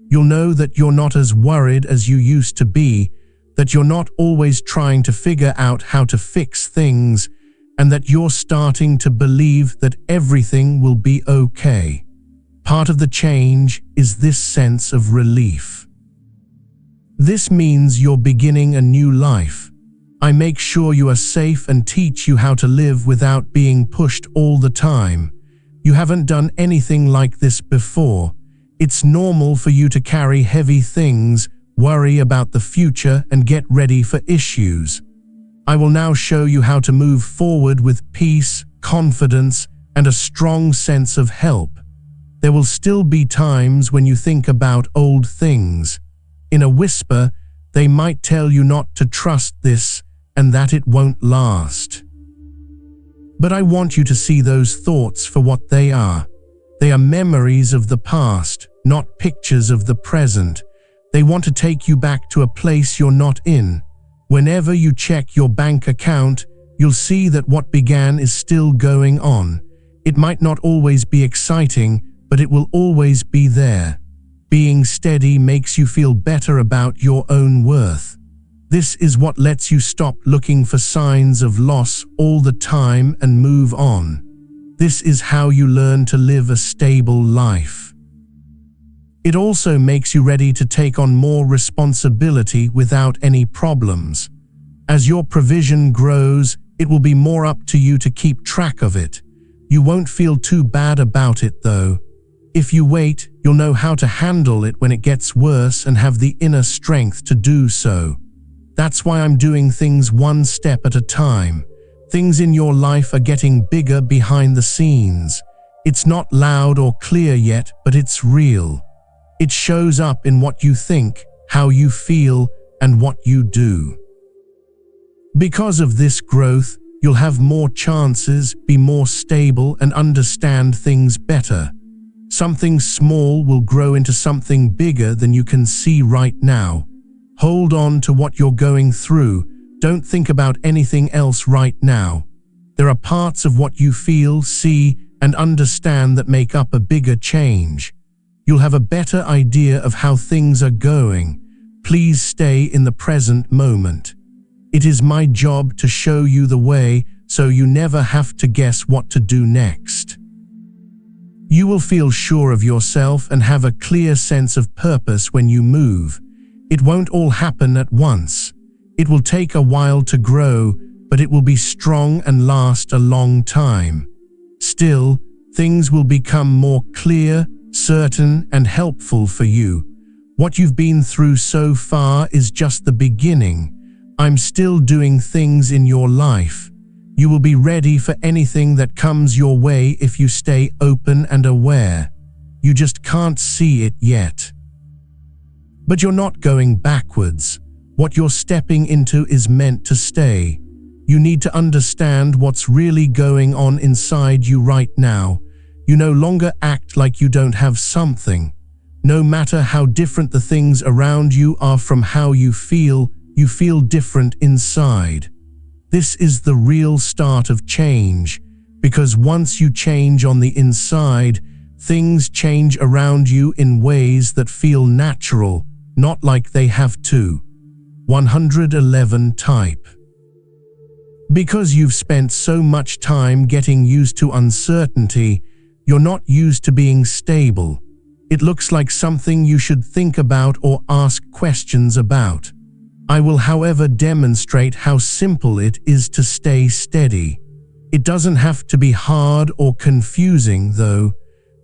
You'll know that you're not as worried as you used to be, that you're not always trying to figure out how to fix things, and that you're starting to believe that everything will be okay. Part of the change is this sense of relief. This means you're beginning a new life. I make sure you are safe and teach you how to live without being pushed all the time. You haven't done anything like this before. It's normal for you to carry heavy things, worry about the future, and get ready for issues. I will now show you how to move forward with peace, confidence, and a strong sense of help. There will still be times when you think about old things. In a whisper, they might tell you not to trust this and that it won't last. But I want you to see those thoughts for what they are. They are memories of the past, not pictures of the present. They want to take you back to a place you're not in. Whenever you check your bank account, you'll see that what began is still going on. It might not always be exciting, but it will always be there. Being steady makes you feel better about your own worth. This is what lets you stop looking for signs of loss all the time and move on. This is how you learn to live a stable life. It also makes you ready to take on more responsibility without any problems. As your provision grows, it will be more up to you to keep track of it. You won't feel too bad about it though. If you wait, you'll know how to handle it when it gets worse and have the inner strength to do so. That's why I'm doing things one step at a time. Things in your life are getting bigger behind the scenes. It's not loud or clear yet, but it's real. It shows up in what you think, how you feel, and what you do. Because of this growth, you'll have more chances, be more stable, and understand things better. Something small will grow into something bigger than you can see right now. Hold on to what you're going through. Don't think about anything else right now. There are parts of what you feel, see, and understand that make up a bigger change. You'll have a better idea of how things are going. Please stay in the present moment. It is my job to show you the way, so you never have to guess what to do next. You will feel sure of yourself and have a clear sense of purpose when you move. It won't all happen at once. It will take a while to grow, but it will be strong and last a long time. Still, things will become more clear, certain, and helpful for you. What you've been through so far is just the beginning. I'm still doing things in your life. You will be ready for anything that comes your way if you stay open and aware. You just can't see it yet. But you're not going backwards. What you're stepping into is meant to stay. You need to understand what's really going on inside you right now. You no longer act like you don't have something. No matter how different the things around you are from how you feel different inside. This is the real start of change, because once you change on the inside, things change around you in ways that feel natural, not like they have to. 111 type. Because you've spent so much time getting used to uncertainty, you're not used to being stable. It looks like something you should think about or ask questions about. I will, however, demonstrate how simple it is to stay steady. It doesn't have to be hard or confusing, though.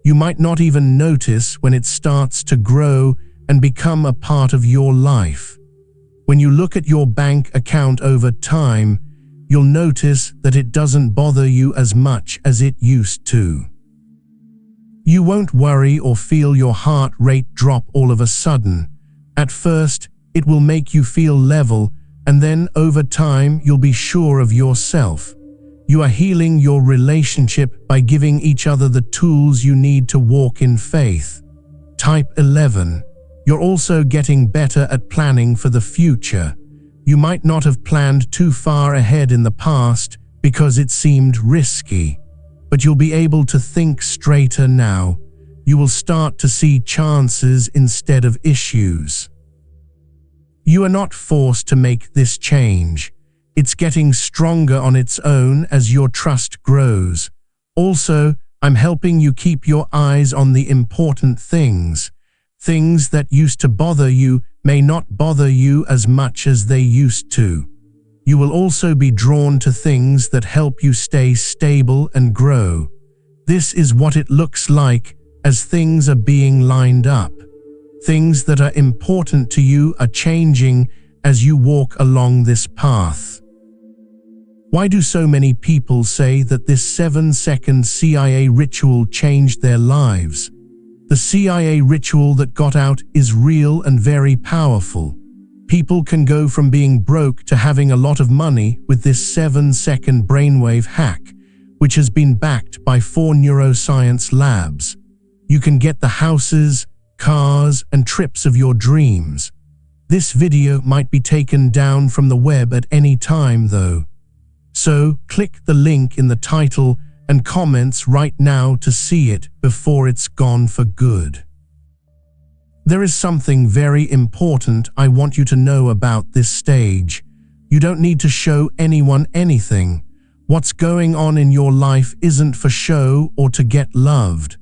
You might not even notice when it starts to grow and become a part of your life. When you look at your bank account over time, you'll notice that it doesn't bother you as much as it used to. You won't worry or feel your heart rate drop all of a sudden. At first, it will make you feel level, and then over time you'll be sure of yourself. You are healing your relationship by giving each other the tools you need to walk in faith. Type 11. You're also getting better at planning for the future. You might not have planned too far ahead in the past because it seemed risky, but you'll be able to think straighter now. You will start to see chances instead of issues. You are not forced to make this change. It's getting stronger on its own as your trust grows. Also, I'm helping you keep your eyes on the important things. Things that used to bother you may not bother you as much as they used to. You will also be drawn to things that help you stay stable and grow. This is what it looks like as things are being lined up. Things that are important to you are changing as you walk along this path. Why do so many people say that this 7-second CIA ritual changed their lives? The CIA ritual that got out is real and very powerful. People can go from being broke to having a lot of money with this 7-second brainwave hack, which has been backed by 4 neuroscience labs. You can get the houses, cars, and trips of your dreams. This video might be taken down from the web at any time though. So click the link in the title and comments right now to see it before it's gone for good. There is something very important I want you to know about this stage. You don't need to show anyone anything. What's going on in your life isn't for show or to get loved.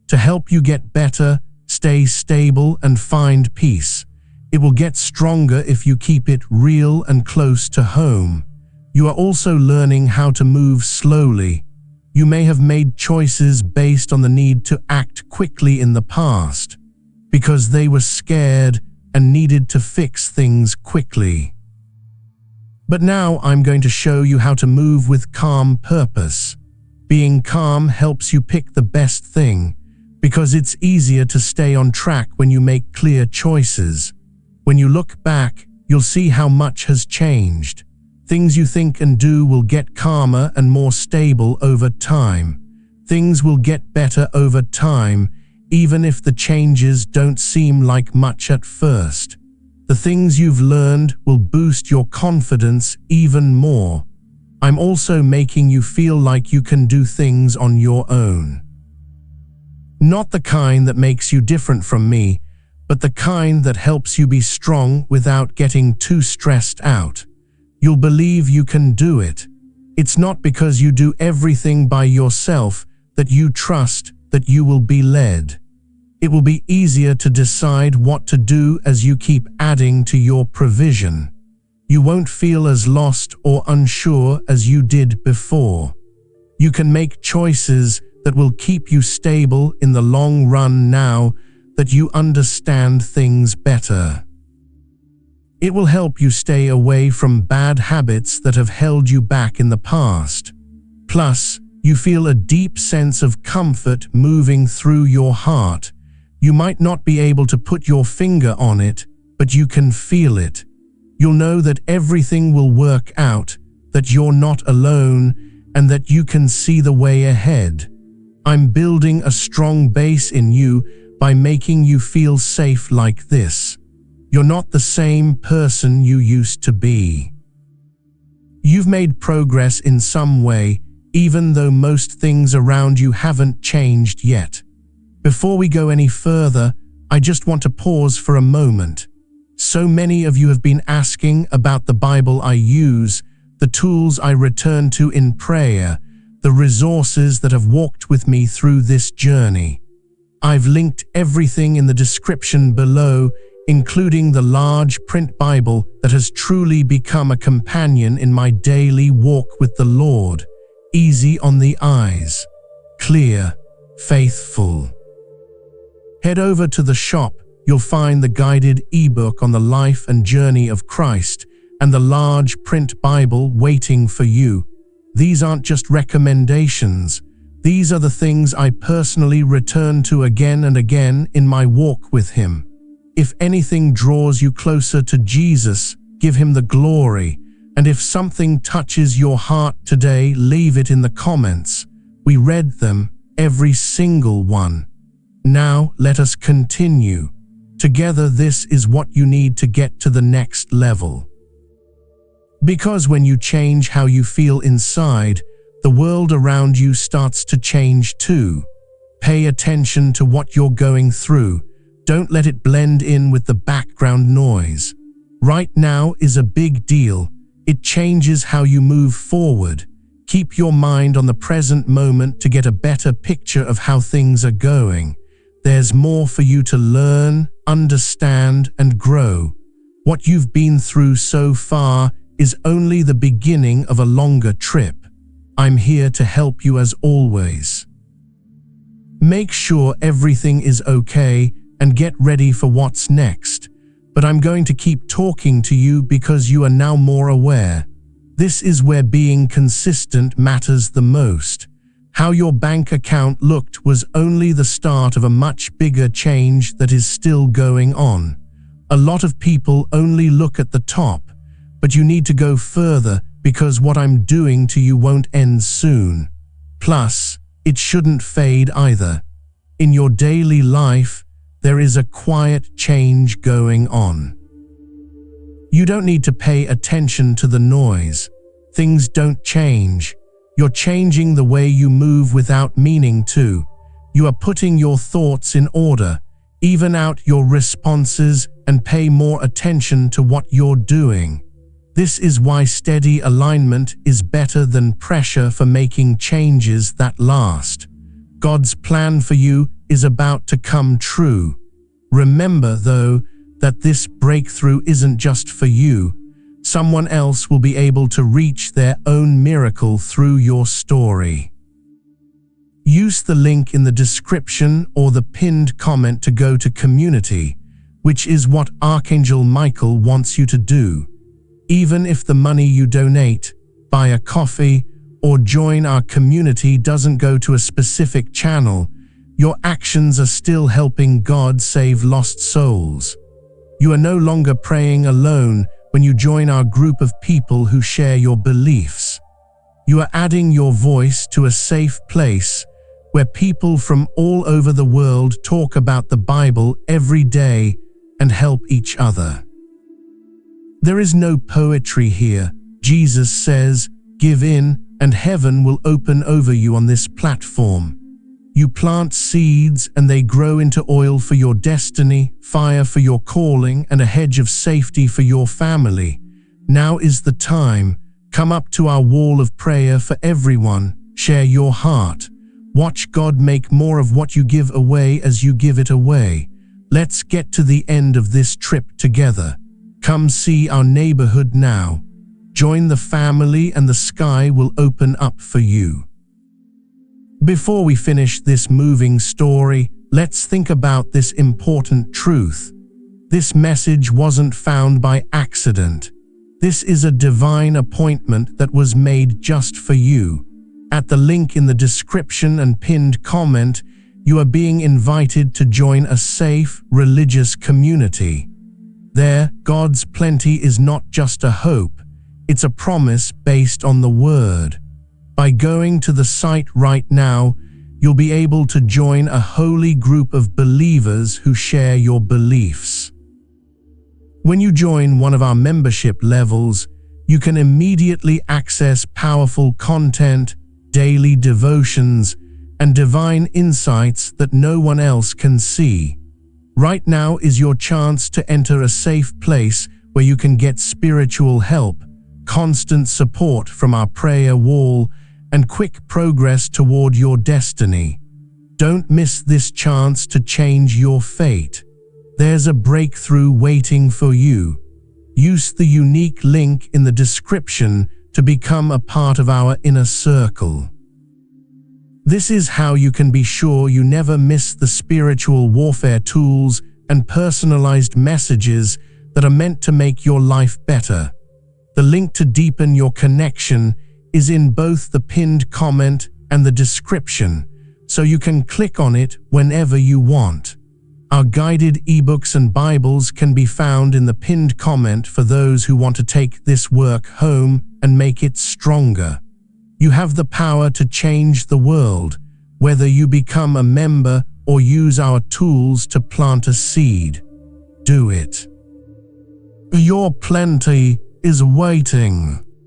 To help you get better, stay stable, and find peace. It will get stronger if you keep it real and close to home. You are also learning how to move slowly. You may have made choices based on the need to act quickly in the past, because they were scared and needed to fix things quickly. But now I'm going to show you how to move with calm purpose. Being calm helps you pick the best thing, because it's easier to stay on track when you make clear choices. When you look back, you'll see how much has changed. Things you think and do will get calmer and more stable over time. Things will get better over time, even if the changes don't seem like much at first. The things you've learned will boost your confidence even more. I'm also making you feel like you can do things on your own. Not the kind that makes you different from me, but the kind that helps you be strong without getting too stressed out. You'll believe you can do it. It's not because you do everything by yourself that you trust that you will be led. It will be easier to decide what to do as you keep adding to your provision. You won't feel as lost or unsure as you did before. You can make choices that will keep you stable in the long run now that you understand things better. It will help you stay away from bad habits that have held you back in the past. Plus, you feel a deep sense of comfort moving through your heart. You might not be able to put your finger on it, but you can feel it. You'll know that everything will work out, that you're not alone, and that you can see the way ahead. I'm building a strong base in you by making you feel safe like this. You're not the same person you used to be. You've made progress in some way, even though most things around you haven't changed yet. Before we go any further, I just want to pause for a moment. So many of you have been asking about the Bible I use, the tools I return to in prayer, the resources that have walked with me through this journey. I've linked everything in the description below, including the large print Bible that has truly become a companion in my daily walk with the Lord. Easy on the eyes, clear, faithful. Head over to the shop. You'll find the guided ebook on the life and journey of Christ and the large print Bible waiting for you. These aren't just recommendations. These are the things I personally return to again and again in my walk with Him. If anything draws you closer to Jesus, give Him the glory. And if something touches your heart today, leave it in the comments. We read them, every single one. Now let us continue. Together, this is what you need to get to the next level. Because when you change how you feel inside, the world around you starts to change too. Pay attention to what you're going through. Don't let it blend in with the background noise. Right now is a big deal. It changes how you move forward. Keep your mind on the present moment to get a better picture of how things are going. There's more for you to learn, understand, and grow. What you've been through so far is only the beginning of a longer trip. I'm here to help you as always. Make sure everything is okay and get ready for what's next. But I'm going to keep talking to you because you are now more aware. This is where being consistent matters the most. How your bank account looked was only the start of a much bigger change that is still going on. A lot of people only look at the top, but you need to go further because what I'm doing to you won't end soon. Plus, it shouldn't fade either. In your daily life, there is a quiet change going on. You don't need to pay attention to the noise. Things don't change. You're changing the way you move without meaning to. You are putting your thoughts in order, even out your responses, and pay more attention to what you're doing. This is why steady alignment is better than pressure for making changes that last. God's plan for you is about to come true. Remember, though, that this breakthrough isn't just for you. Someone else will be able to reach their own miracle through your story. Use the link in the description or the pinned comment to go to community, which is what Archangel Michael wants you to do. Even if the money you donate, buy a coffee, or join our community doesn't go to a specific channel, your actions are still helping God save lost souls. You are no longer praying alone when you join our group of people who share your beliefs. You are adding your voice to a safe place where people from all over the world talk about the Bible every day and help each other. There is no poetry here. Jesus says, "Give in, and heaven will open over you on this platform." You plant seeds and they grow into oil for your destiny, fire for your calling, and a hedge of safety for your family. Now is the time. Come up to our wall of prayer for everyone. Share your heart. Watch God make more of what you give away as you give it away. Let's get to the end of this trip together. Come see our neighborhood now. Join the family and the sky will open up for you. Before we finish this moving story, let's think about this important truth. This message wasn't found by accident. This is a divine appointment that was made just for you. At the link in the description and pinned comment, you are being invited to join a safe, religious community. There, God's plenty is not just a hope, it's a promise based on the Word. By going to the site right now, you'll be able to join a holy group of believers who share your beliefs. When you join one of our membership levels, you can immediately access powerful content, daily devotions, and divine insights that no one else can see. Right now is your chance to enter a safe place where you can get spiritual help, constant support from our prayer wall, and quick progress toward your destiny. Don't miss this chance to change your fate. There's a breakthrough waiting for you. Use the unique link in the description to become a part of our inner circle. This is how you can be sure you never miss the spiritual warfare tools and personalized messages that are meant to make your life better. The link to deepen your connection is in both the pinned comment and the description, so you can click on it whenever you want. Our guided ebooks and Bibles can be found in the pinned comment for those who want to take this work home and make it stronger. You have the power to change the world, whether you become a member or use our tools to plant a seed. Do it. Your plenty is waiting.